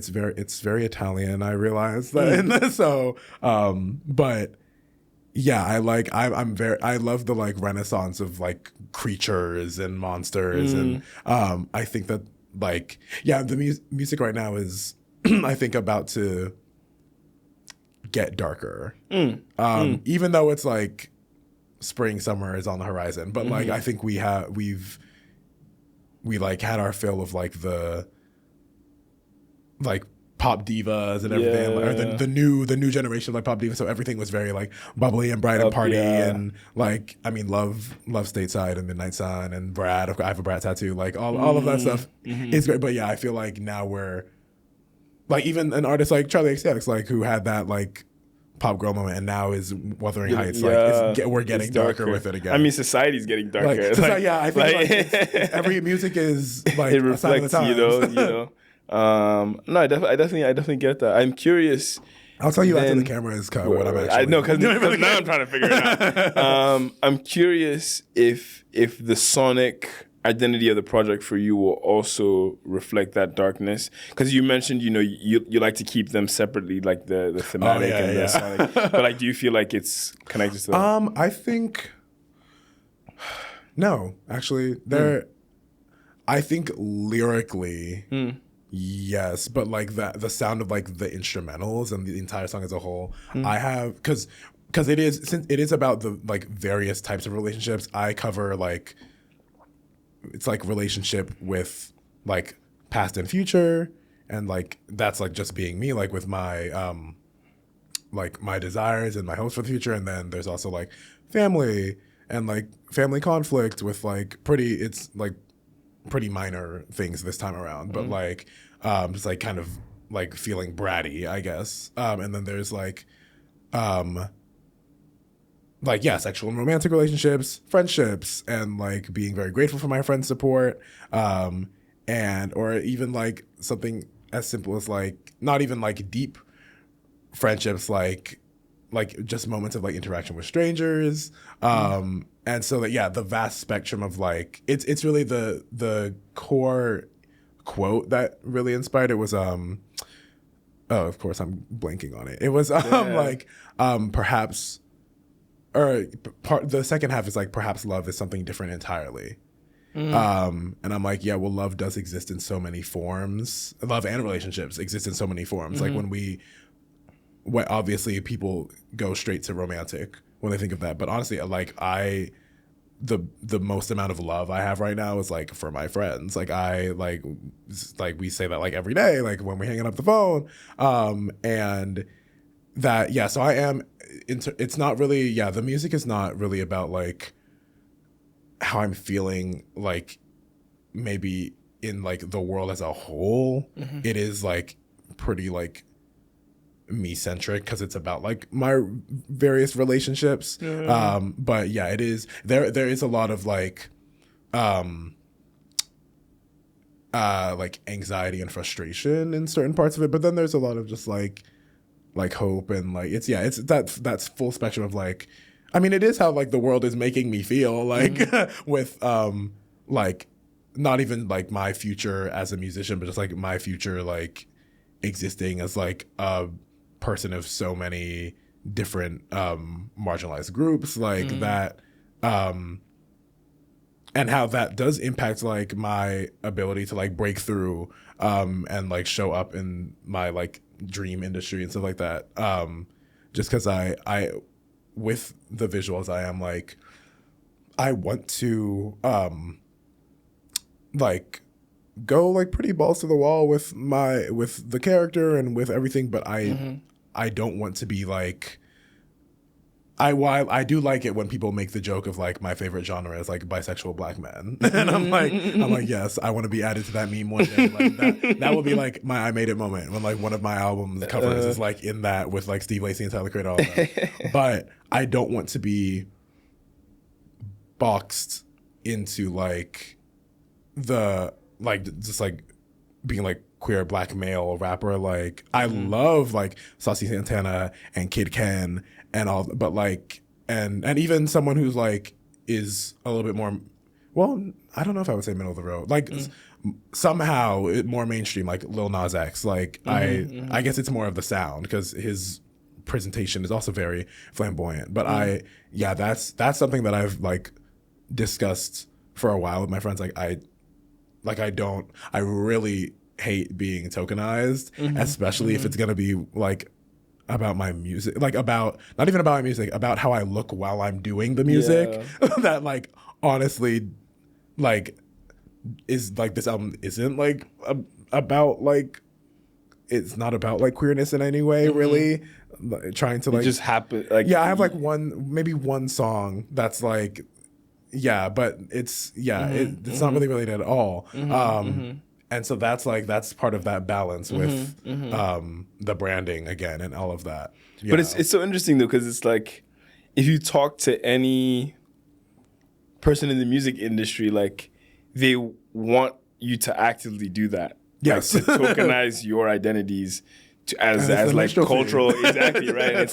very Italian, I realized that. So but yeah, I love the like renaissance of like creatures and monsters, and I think that like yeah, the music right now is I think about to get darker. Even though it's like spring, summer is on the horizon, but like I think we like had our fill of like the like pop divas and everything, or the new generation of like pop divas. So everything was very like bubbly and bright and party and like I mean love Stateside and Midnight Sun and Brad. I have a Brad tattoo. Like all of that stuff is great. But yeah, I feel like now we're like even an artist like Charlie XCX, like who had that like pop girl moment and now is Wuthering Heights. Like we're getting darker with it again. I mean, society's getting darker. Like, yeah, I think like it's every music is like it reflects, you know. No, I definitely get that. I'm curious. I'll tell you after the camera is cut what I'm actually. I know because now I'm trying to figure it out. I'm curious if the sonic identity of the project for you will also reflect that darkness, because you mentioned you like to keep them separately, like the thematic the sonic. But like, do you feel like it's connected to that? I think no, actually, they're. I think lyrically. Yes, but like the sound of like the instrumentals and the entire song as a whole, I have because since it is about the like various types of relationships. I cover like it's like relationship with like past and future, and like that's like just being me, like with my like my desires and my hopes for the future, and then there's also like family and like family conflict with like it's like pretty minor things this time around, but like just like kind of like feeling bratty, I guess. And then there's like yeah, sexual and romantic relationships, friendships, and like being very grateful for my friends' support, and or even like something as simple as like not even like deep friendships, like just moments of like interaction with strangers. And so that yeah, the vast spectrum of like it's really the core quote that really inspired it was oh, of course I'm blanking on it. It was like perhaps, or the second half is like perhaps love is something different entirely. And I'm like, yeah, well, love does exist in so many forms. Love and relationships exist in so many forms. Like when obviously people go straight to romantic when they think of that, but honestly, like the most amount of love I have right now is like for my friends. Like we say that like every day, like when we're hanging up the phone, and that yeah. So I am. It's not really the music is not really about like how I'm feeling like maybe in like the world as a whole. It is like pretty like me centric because it's about like my various relationships. But yeah, it is there is a lot of like anxiety and frustration in certain parts of it, but then there's a lot of just like hope and like it's that's full spectrum of like, I mean, it is how like the world is making me feel like with like not even like my future as a musician, but just like my future like existing as like a person of so many different marginalized groups, like that, and how that does impact like my ability to like break through and like show up in my like dream industry and stuff like that. Just because I with the visuals, I am like, I want to like go like pretty balls to the wall with the character and with everything, but I don't want to be like, I do like it when people make the joke of like my favorite genre is like bisexual black men, and I'm like yes, I want to be added to that meme one day. Like that will be like my I made it moment when like one of my albums covers is like in that with like Steve Lacy and Tyler Creator, all that. But I don't want to be boxed into like the like just like being like queer black male rapper. Like I love like Saucy Santana and Kid Ken and all, but like and even someone who's like is a little bit more, well, I don't know if I would say middle of the road, like somehow more mainstream, like Lil Nas X. Like I guess it's more of the sound because his presentation is also very flamboyant. But that's something that I've like discussed for a while with my friends. I really hate being tokenized, especially if it's gonna be like about my music, like about not even about my music, about how I look while I'm doing the music. That like honestly, like is like this album isn't like about like it's not about like queerness in any way really. Like, trying to like it just happen like I have like maybe one song that's like but it's it's not really related at all. And so that's part of that balance with the branding again and all of that. But it's so interesting though, because it's like if you talk to any person in the music industry, like they want you to actively do that. Yes. Like, to tokenize your identities as like cultural. Exactly, right? And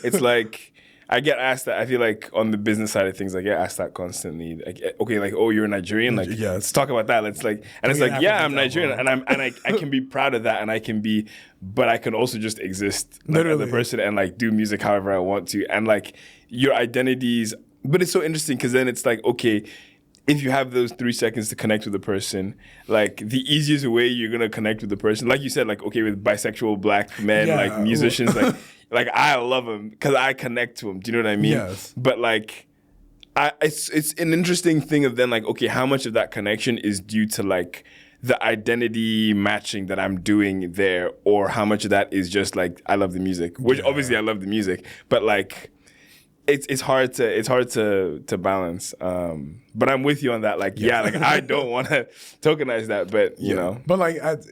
it's like I get asked that. I feel like on the business side of things, I get asked that constantly. Like, okay, like, oh, you're Nigerian. Like, let's talk about that. Let's like, and it's like, yeah, I'm Nigerian, and I can be proud of that, and I can be, but I can also just exist like, as a person and like do music however I want to, and like your identities. But it's so interesting because then it's like, okay, if you have those 3 seconds to connect with the person, like the easiest way you're gonna connect with the person, like you said, like okay, with bisexual black men, like musicians, like I love them because I connect to them. Do you know what I mean? Yes. But like, it's an interesting thing of then like, okay, how much of that connection is due to like the identity matching that I'm doing there, or how much of that is just like I love the music, which obviously I love the music, but like. It's hard to balance, but I'm with you on that. Like, like I don't want to tokenize that, but you know. But like at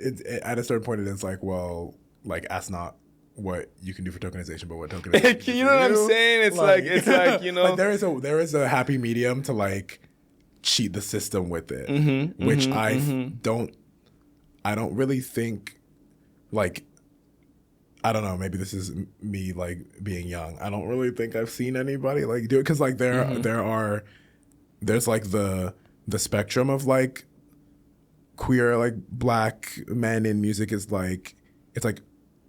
a certain point, it's like, well, like ask not what you can do for tokenization, but what tokenization. You know what I'm saying? It's like you know, like there is a happy medium to like cheat the system with it, which I don't really think like. I don't know. Maybe this is me like being young. I don't really think I've seen anybody like do it because like there's like the spectrum of like queer like black men in music is like it's like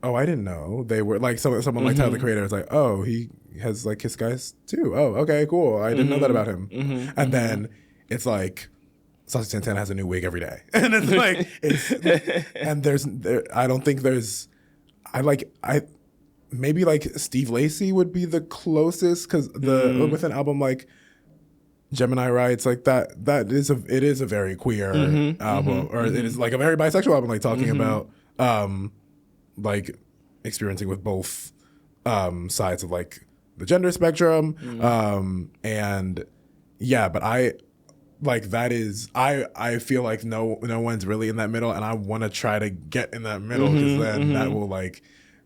oh I didn't know they were like someone like Tyler the Creator is like oh he has like Kiss guys too oh okay cool I didn't know that about him and then it's like Saucy Santana has a new wig every day and it's like and I don't think there's. I maybe like Steve Lacy would be the closest because with an album like Gemini Rights like it is a very queer album or it is like a very bisexual album like talking about like experiencing with both sides of like the gender spectrum and but I like that is I feel like no one's really in that middle and I want to try to get in that middle because then that will like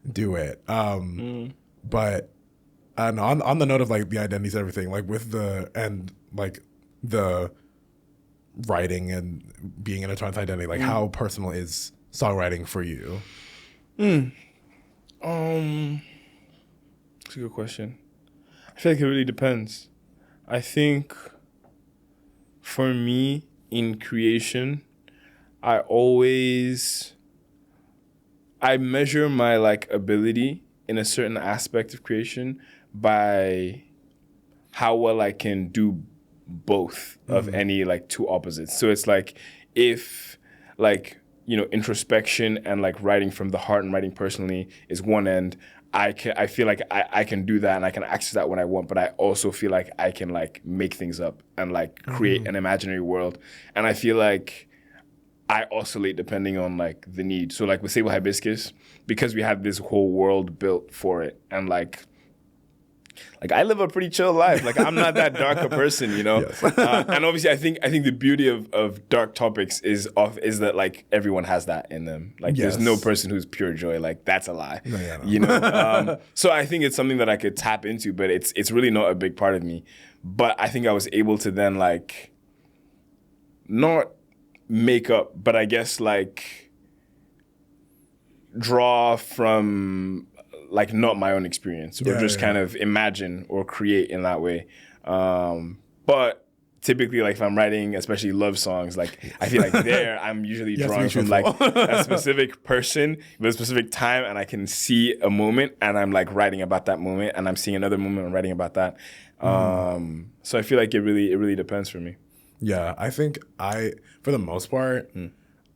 do it but on the note of like the identities and everything like with the writing and being in a trans identity like how personal is songwriting for you? That's a good question. I feel like it really depends. I think for me, in creation, I measure my like ability in a certain aspect of creation by how well I can do both of any like two opposites. So it's like if like, you know, introspection and like writing from the heart and writing personally is one end, I feel like I can do that and I can access that when I want, but I also feel like I can like make things up and like create an imaginary world. And I feel like I oscillate depending on like the need. So like with Sable Hibiscus, because we had this whole world built for it and like I live a pretty chill life. Like I'm not that dark a person, you know? Yes. And obviously I think the beauty of dark topics is that like everyone has that in them. Like there's no person who's pure joy. Like that's a lie, no. You know? So I think it's something that I could tap into, but it's really not a big part of me. But I think I was able to then like not make up, but I guess like draw from like not my own experience or kind of imagine or create in that way. But typically like if I'm writing, especially love songs, like I feel like there I'm usually drawing from like a specific person with a specific time, and I can see a moment and I'm like writing about that moment, and I'm seeing another moment and writing about that. So I feel like it really depends for me. Yeah, I think for the most part,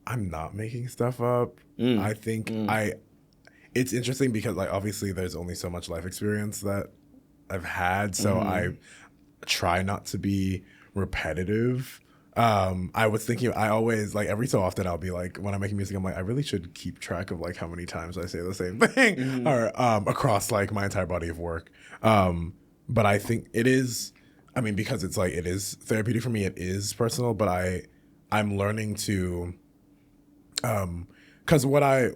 I'm not making stuff up. I think it's interesting because like obviously there's only so much life experience that I've had, so I try not to be repetitive. I was thinking, I always like every so often I'll be like, when I'm making music, I'm like, I really should keep track of like how many times I say the same thing or across like my entire body of work. But I think it is, I mean, because it's like, it is therapeutic for me, it is personal, but I'm learning to, because what I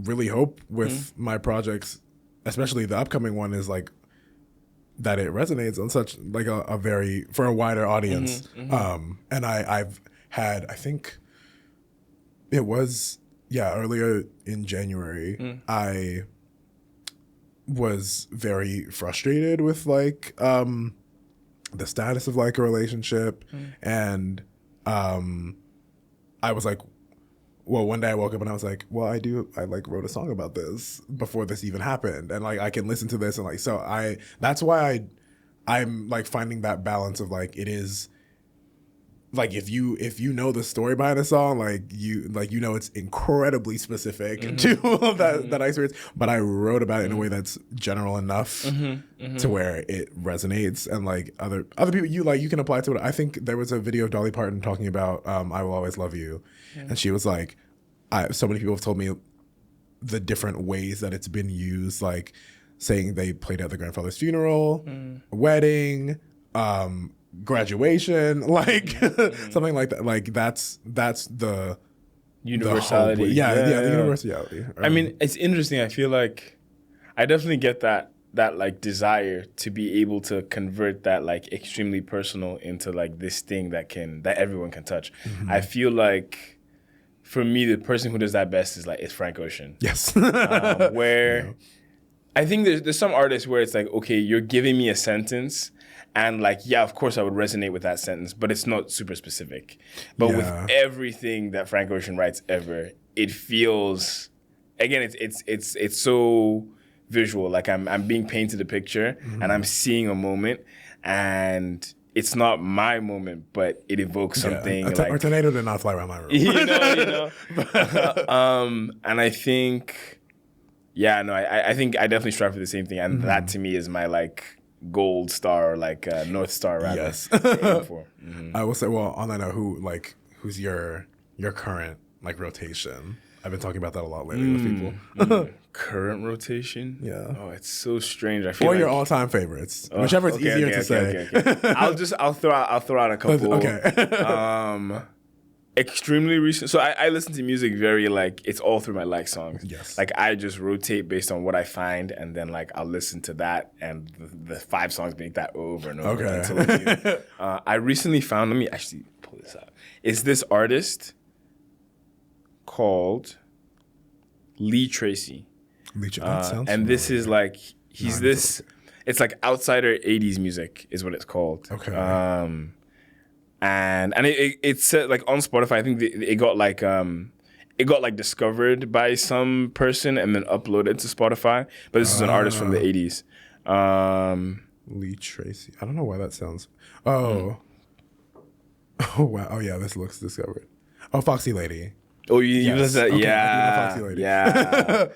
really hope with my projects, especially the upcoming one, is like that it resonates on such like a very, for a wider audience. And I've had, I think it was, earlier in January, I was very frustrated with like the status of like a relationship. And I was like, well, one day I woke up and I was like, well, I like wrote a song about this before this even happened. And like, I can listen to this. And like, so that's why I'm like finding that balance of like, it is like, if you know the story behind a song, like you know, it's incredibly specific to that experience, but I wrote about it in a way that's general enough to where it resonates. And like other people, you can apply to it. I think there was a video of Dolly Parton talking about I Will Always Love You. And she was like, so many people have told me the different ways that it's been used, like saying they played at their grandfather's funeral, wedding, graduation, like something like that. Like that's the universality. The universality. I mean, it's interesting. I feel like I definitely get that like desire to be able to convert that like extremely personal into like this thing that everyone can touch. I feel like for me, the person who does that best is Frank Ocean. Yes. Where I think there's some artists where it's like, okay, you're giving me a sentence, and like, yeah, of course I would resonate with that sentence, but it's not super specific. But with everything that Frank Ocean writes ever, it feels, again, it's so visual. Like I'm being painted a picture and I'm seeing a moment, and it's not my moment, but it evokes something. A tornado did not fly around my room. you know. And I think, I think I definitely strive for the same thing, and that to me is my like gold star, or like North Star, rather. Yes. Aim for. I will say, well, on that note, who's your current like rotation? I've been talking about that a lot lately with people. Current rotation? Yeah. Oh, it's so strange. I feel or like your all-time favorites, whichever is easier to say. Okay. I'll throw out a couple. Okay. Extremely recent. So I listen to music very like, it's all through my like songs. Yes. Like I just rotate based on what I find, and then like I'll listen to that and the 5 songs beneath that over and over until I recently found, let me actually pull this out. It's this artist called Lee Tracy. And this is like, it's like outsider 80s music is what it's called. Okay. And it said like on Spotify, I think it got like discovered by some person and then uploaded to Spotify. But this is an artist from the 80s. Lee Tracy. I don't know why that sounds. Oh. Oh wow. Oh yeah, this looks discovered. Oh, Foxy Lady. Oh, you listen to that? Okay, Yeah. Foxy Lady. Yeah.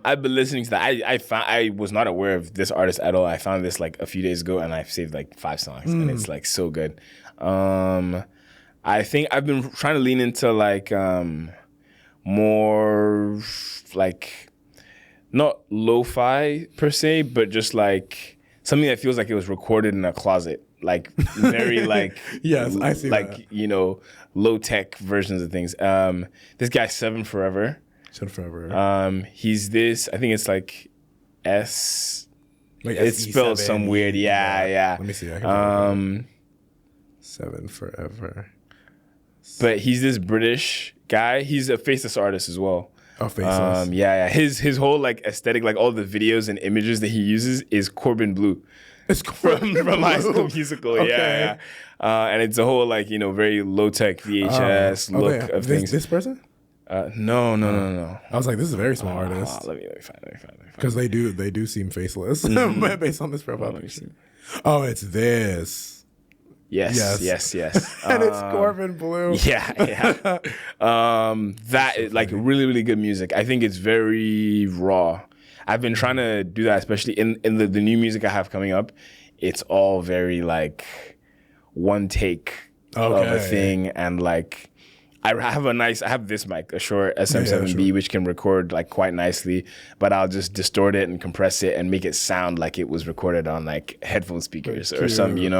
I've been listening to that. I was not aware of this artist at all. I found this like a few days ago, and I've saved like 5 songs, and it's like so good. I think I've been trying to lean into like more like not lo-fi per se, but just like something that feels like it was recorded in a closet, like very like yes, I see like that. You know, low tech versions of things. This guy 7 Forever. 7 Forever. He's this. I think it's like S. Like it's spelled some weird. Yeah. Let me see. 7 Forever. But he's this British guy. He's a faceless artist as well. Oh, faceless. Yeah. His whole like aesthetic, like all the videos and images that he uses is Corbin Bleu. It's from High School Musical. Okay. Yeah. And it's a whole like, very low tech VHS look of things. This person? No. I was like, this is a very small artist. Let me find it. Because they do seem faceless based on this profile. Let me see. Oh, it's this. Yes. And it's Corbin Blue. Yeah. That is like really, really good music. I think it's very raw. I've been trying to do that, especially in the new music I have coming up. It's all very like one take of a thing, and like I have this mic, a Shure SM7B, which can record like quite nicely, but I'll just distort it and compress it and make it sound like it was recorded on like headphone speakers or something,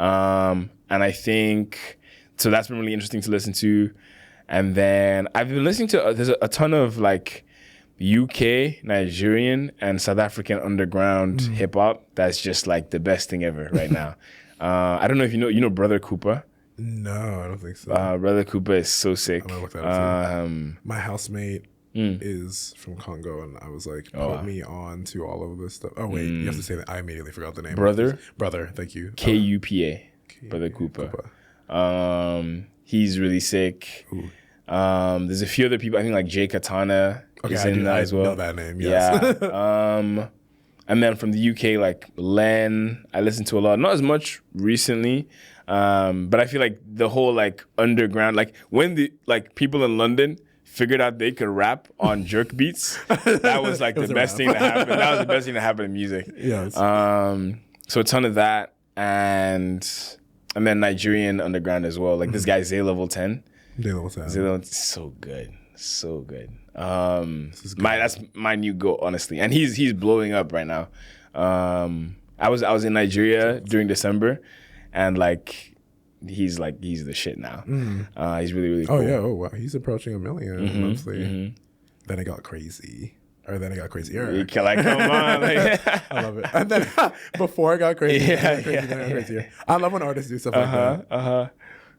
And I think, so that's been really interesting to listen to. And then I've been listening to, there's a ton of like UK, Nigerian, and South African underground hip hop. That's just like the best thing ever right now. I don't know if you know Brother Cooper. No, I don't think so. Brother Cooper is so sick. I'm gonna look that up. My housemate is from Congo, and I was like, put me on to all of this stuff. Oh wait, you have to say that. I immediately forgot the name. Brother, thank you. Kupa. Brother Cooper. He's really sick. There's a few other people. I think like Jay Katana is in that as well. I know that name. Yes. Yeah. And then from the UK, like Len, I listen to a lot. Not as much recently. But I feel like the whole like underground, like when the like people in London figured out they could rap on jerk beats, that was like the best thing to happen. That was the best thing to happen in music. Yes. So a ton of that, and then Nigerian underground as well. Like this guy Zay Level 10. Zay Level 10, so good. That's my new goal, honestly, and he's blowing up right now. I was in Nigeria during December. And like he's the shit now. He's really, really cool. Oh yeah, wow. He's approaching 1 million monthly. Then it got crazy. Or then it got crazier. Like, come on. Like, I love it. And then before it got crazy, then it got crazier. I love when artists do stuff like that.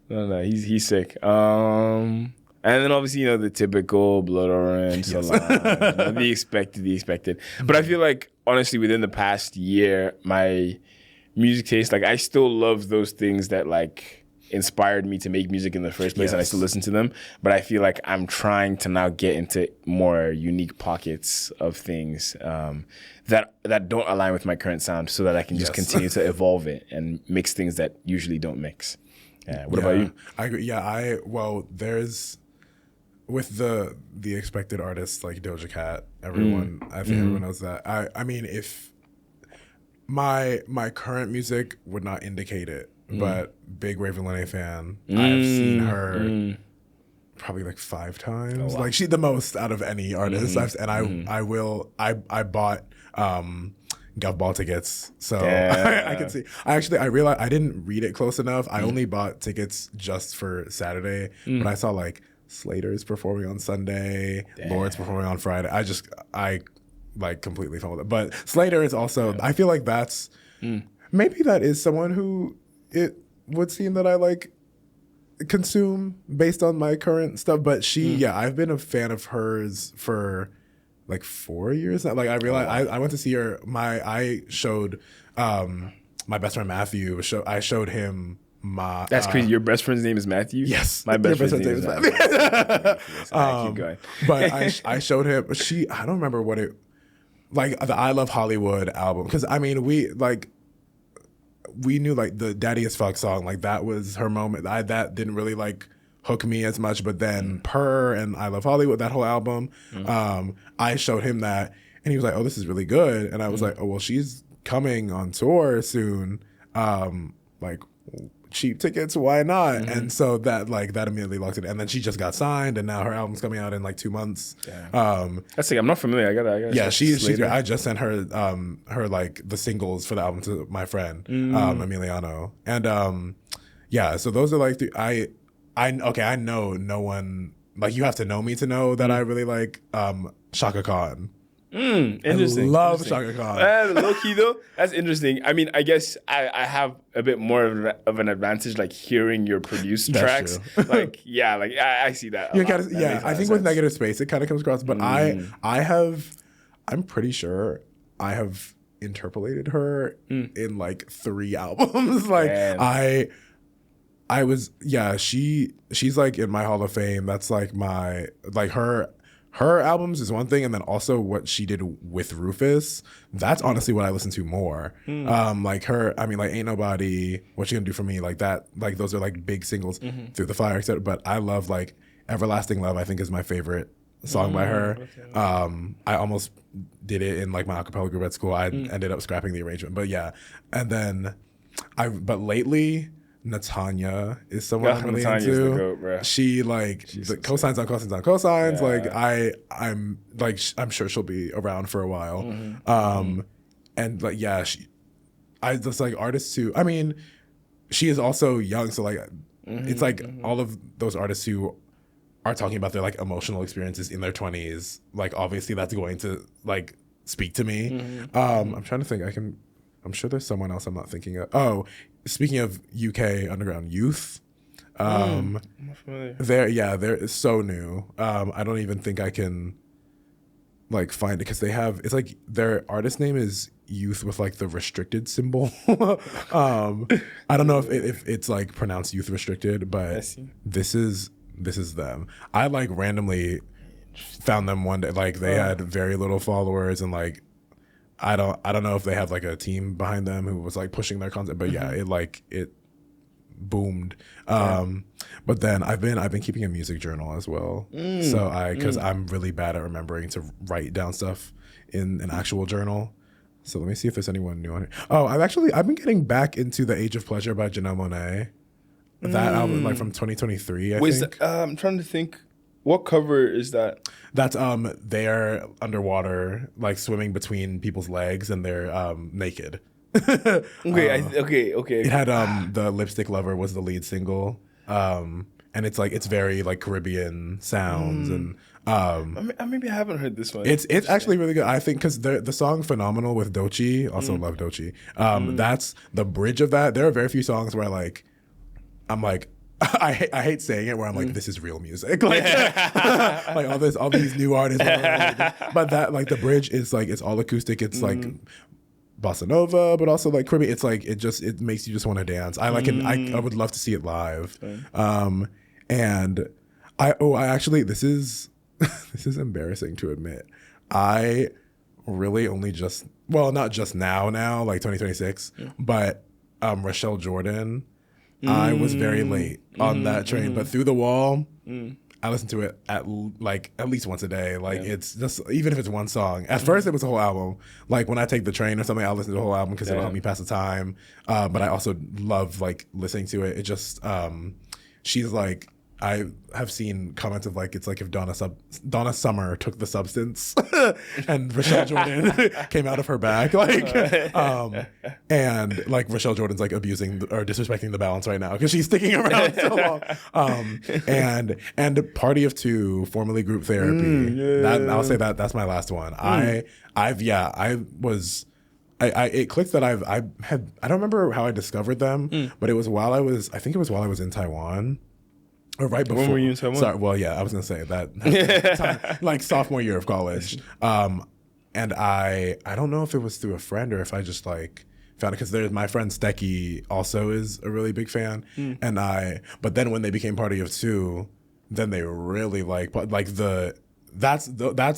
No, he's sick. And then obviously, the typical Blood Orange, Salon, the expected. But I feel like, honestly, within the past year, my music taste, like I still love those things that like inspired me to make music in the first place, and I still listen to them. But I feel like I'm trying to now get into more unique pockets of things that don't align with my current sound, so that I can just continue to evolve it and mix things that usually don't mix. What about you? I agree. There's with the expected artists like Doja Cat, everyone I think everyone knows that. I mean, if my current music would not indicate it, but big Raven Lene fan. I've seen her probably like 5 times. Oh, wow. Like she's the most out of any artist. I bought Gov Ball tickets, so I can see. I realized I didn't read it close enough. I only bought tickets just for Saturday, but I saw like Slater's performing on Sunday, Lord's performing on Friday. I like completely fell with it. But Slater is also, I feel like that's, maybe that is someone who it would seem that I like consume based on my current stuff. But I've been a fan of hers for like 4 years now. Like I realized I went to see her, I showed my best friend Matthew, I showed him my... That's crazy. Your best friend's name is Matthew? Yes. My best friend's name is Matthew. Keep going. But I showed him, I don't remember what it... Like the I Love Hollywood album, because I mean we knew like the Daddy as Fuck song, like that was her moment. That didn't really like hook me as much, but then Purr and I Love Hollywood, that whole album, I showed him that, and he was like, "Oh, this is really good," and I was like, "Oh, well, she's coming on tour soon, like cheap tickets, why not?" And so that immediately locked it. And then she just got signed, and now her album's coming out in like 2 months. That's like, I'm not familiar. I gotta. Yeah, she's great. I just sent her her like the singles for the album to my friend Emiliano, and so those are like I know no one, like you have to know me to know that I really like Shaka Khan. Interesting. I love Shaka Khan. Low key though, that's interesting. I mean, I guess I have a bit more of an advantage, like hearing your produced tracks. Like, I see that. I think with Negative Space, it kind of comes across. But I'm pretty sure I have interpolated her in like 3 albums. Like she's like in my Hall of Fame. That's like my, like her albums is one thing, and then also what she did with Rufus, that's honestly what I listen to more. Like her, I mean, like Ain't Nobody, What You Gonna Do For Me, like that, like those are like big singles, Through the Fire, etc. But I love like Everlasting Love, I think is my favorite song by her. I almost did it in like my acapella group at school. I ended up scrapping the arrangement, but yeah. And then but lately, Natanya is someone I'm really Natanya's into. the goat, bro. She like the cosigns on cosigns on cosigns. Like I'm like I'm sure she'll be around for a while. And like I just like artists who, I mean, she is also young, so like it's like all of those artists who are talking about their like emotional experiences in their 20s. Like obviously that's going to like speak to me. I'm trying to think. I'm sure there's someone else I'm not thinking of. Oh, speaking of UK underground youth, I'm not familiar. they're so new. I don't even think I can like find it because it's like their artist name is Youth with like the restricted symbol. I don't know if it's like pronounced Youth Restricted, but this is them. I like randomly found them one day. Like they had very little followers, and like I don't know if they have like a team behind them who was like pushing their content, but yeah, it boomed. But then I've been keeping a music journal as well. So because I'm really bad at remembering to write down stuff in an actual journal. So let me see if there's anyone new on here. Oh, I've been getting back into The Age of Pleasure by Janelle Monáe. That album, like from 2023, I think. I'm trying to think. What cover is that? That's they're underwater, like swimming between people's legs, and they're naked. Okay. It had the Lipstick Lover was the lead single, and it's like it's very like Caribbean sounds, and maybe I haven't heard this one. it's actually really good. I think because the song Phenomenal with Doechii, also love Doechii. That's the bridge of that. There are very few songs where I'm like. I hate saying it where I'm like, this is real music. Like, like all these new artists. But that like the bridge is like, it's all acoustic. It's like bossa nova, but also like Caribbean. It's like, it makes you just want to dance. I like it. I would love to see it live. And I actually, this is embarrassing to admit. I really only not just now, like 2026, but Rochelle Jordan, I was very late on that train, but Through the Wall, I listen to it at least once a day. Like it's just, even if it's one song. At first it was a whole album. Like when I take the train or something, I'll listen to the whole album because it'll help me pass the time. But I also love like listening to it. It just, she's like, I have seen comments of like, it's like if Donna Summer took the substance and Rochelle Jordan came out of her bag, like, and like Rochelle Jordan's like abusing or disrespecting the balance right now because she's sticking around so long. And Party of Two, formerly Group Therapy. I'll say that's my last one. It clicked that I don't remember how I discovered them, but it was I think it was while I was in Taiwan. Or right before. When were you in Taiwan? Sorry, well, yeah, I was gonna say that time, like sophomore year of college. And I don't know if it was through a friend or if I just like found it because my friend Stecky also is a really big fan, but then when they became Party of Two, then they really that's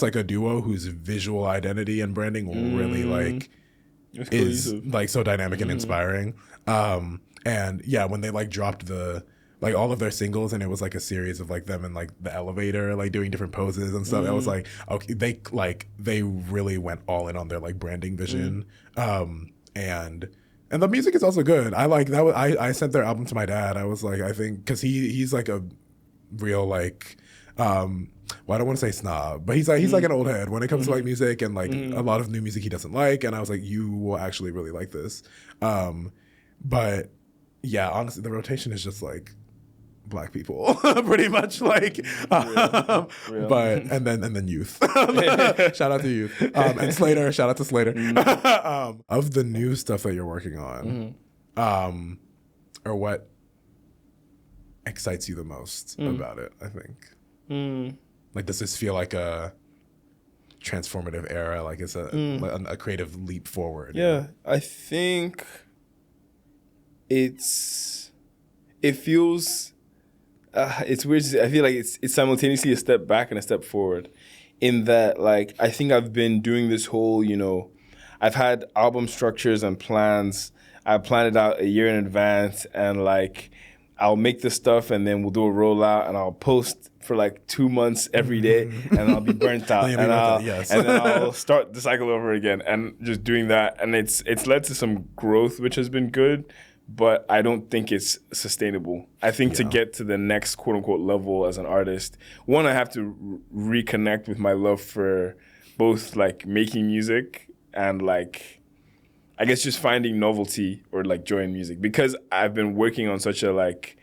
like a duo whose visual identity and branding really like is like so dynamic and inspiring. And yeah, when they like dropped like all of their singles, and it was like a series of like them in like the elevator, like doing different poses and stuff. I was like, okay, they really went all in on their like branding vision. And the music is also good. I like that. I sent their album to my dad. I was like, I think because he's like a real like, well, I don't want to say snob, but he's like an old head when it comes to like music and like a lot of new music he doesn't like. And I was like, you will actually really like this. But yeah, honestly, the rotation is just like Black people, pretty much like, Real. but and then Youth. Shout out to Youth, and Slater. Shout out to Slater. Of the new stuff that you're working on, or what excites you the most about it? I think, like, does this feel like a transformative era? Like, it's a creative leap forward? Yeah, I think it's it feels, it's weird to say. I feel like it's simultaneously a step back and a step forward, in that, like, I think I've been doing this whole, I've had album structures and plans. I planned it out a year in advance, and like, I'll make the stuff and then we'll do a rollout, and I'll post for like 2 months every day, and I'll be burnt out, and then I'll start the cycle over again, and just doing that. And it's led to some growth, which has been good, but I don't think it's sustainable. I think to get to the next quote unquote level as an artist, one, I have to reconnect with my love for both like making music and like, I guess, just finding novelty or like joy in music. Because I've been working on such a like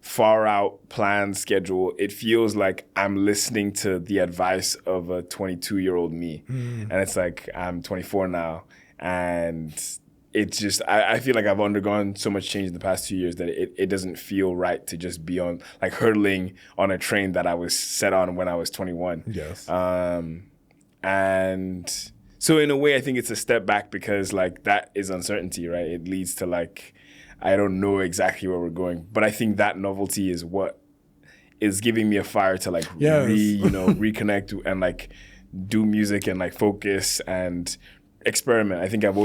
far out planned schedule, it feels like I'm listening to the advice of a 22-year-old me. And it's like, I'm 24 now, and it's just, I feel like I've undergone so much change in the past 2 years that it doesn't feel right to just be on, like, hurtling on a train that I was set on when I was 21. Yes. And so in a way, I think it's a step back, because like that is uncertainty, right? It leads to like, I don't know exactly where we're going, but I think that novelty is what is giving me a fire to like reconnect and like do music and like focus and experiment. I think I've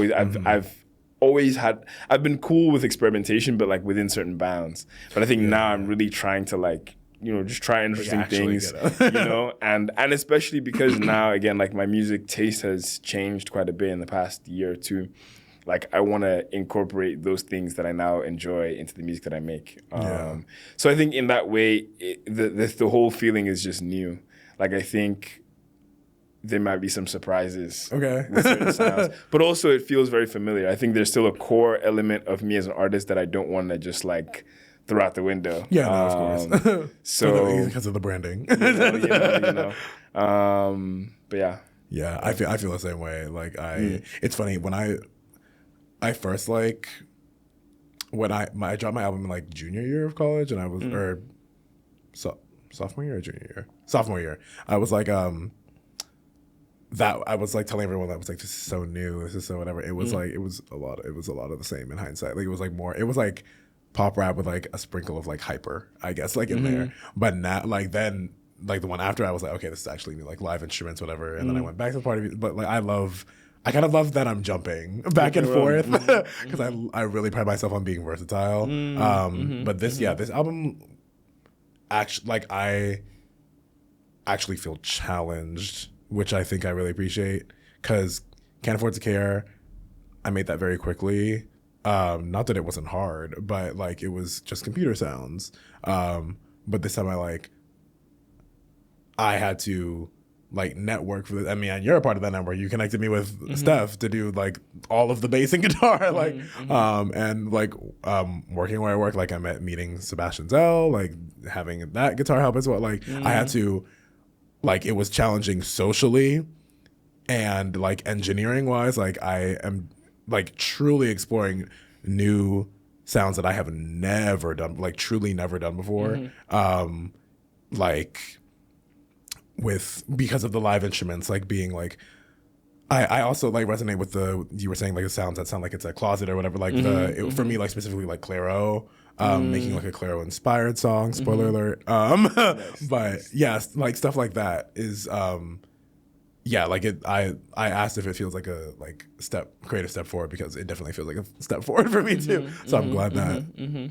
been cool with experimentation, but like within certain bounds. But I think now I'm really trying to like, just try interesting things, and especially because now, again, like my music taste has changed quite a bit in the past year or two. Like, I want to incorporate those things that I now enjoy into the music that I make. So I think in that way, the whole feeling is just new. Like, I think there might be some surprises with certain sounds, but also it feels very familiar. I think there's still a core element of me as an artist that I don't want to just like throw out the window. Yeah, no, of course. So because of the branding. But yeah. Yeah, I feel the same way. Like it's funny when I first like when I dropped my album in like junior year of college, and I was sophomore year or junior year? Sophomore year. I was like that I was like telling everyone that was like, this is so new, this is so whatever. It was like it was a lot of the same in hindsight. Like it was like pop rap with like a sprinkle of like hyper, I guess, like in there. But now like then like the one after, I was like, okay, this is actually like live instruments, whatever. And then I went back to the party, but like I kind of love that I'm jumping back and forth, because I really pride myself on being versatile. But this album, actually, like I actually feel challenged, which I think I really appreciate, because Can't Afford to Care, I made that very quickly. Not that it wasn't hard, but like it was just computer sounds. But this time I had to like network for this. I mean, and you're a part of that network. You connected me with Steph to do like all of the bass and guitar, and like working where I work. Like I meeting Sebastian Zell, like having that guitar help as well. Like I had to, like it was challenging socially, and like engineering wise. Like I am like truly exploring new sounds that I have never done, like truly never done before. Because of the live instruments, like being like, I also like resonate with you were saying like the sounds that sound like it's a closet or whatever, like for me, like specifically like Clairo, making like a Clairo inspired song, spoiler alert. But yeah, like stuff like that is, like I asked if it feels like a creative step forward, because it definitely feels like a step forward for me too. So I'm glad that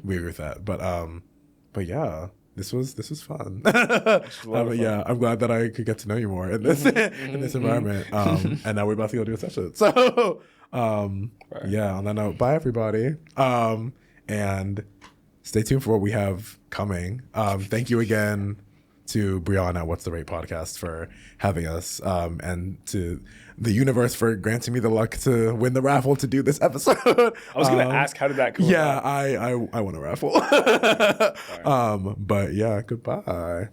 we agree with that. But yeah. This was fun. Yeah, I'm glad that I could get to know you more in this in this environment. And now we're about to go do a session. So yeah, on that note, bye everybody. And stay tuned for what we have coming. Thank you again to Breonn at What's the Rate podcast for having us, and to the universe for granting me the luck to win the raffle to do this episode. I was going to ask, how did that come about? I won a raffle. But yeah, goodbye.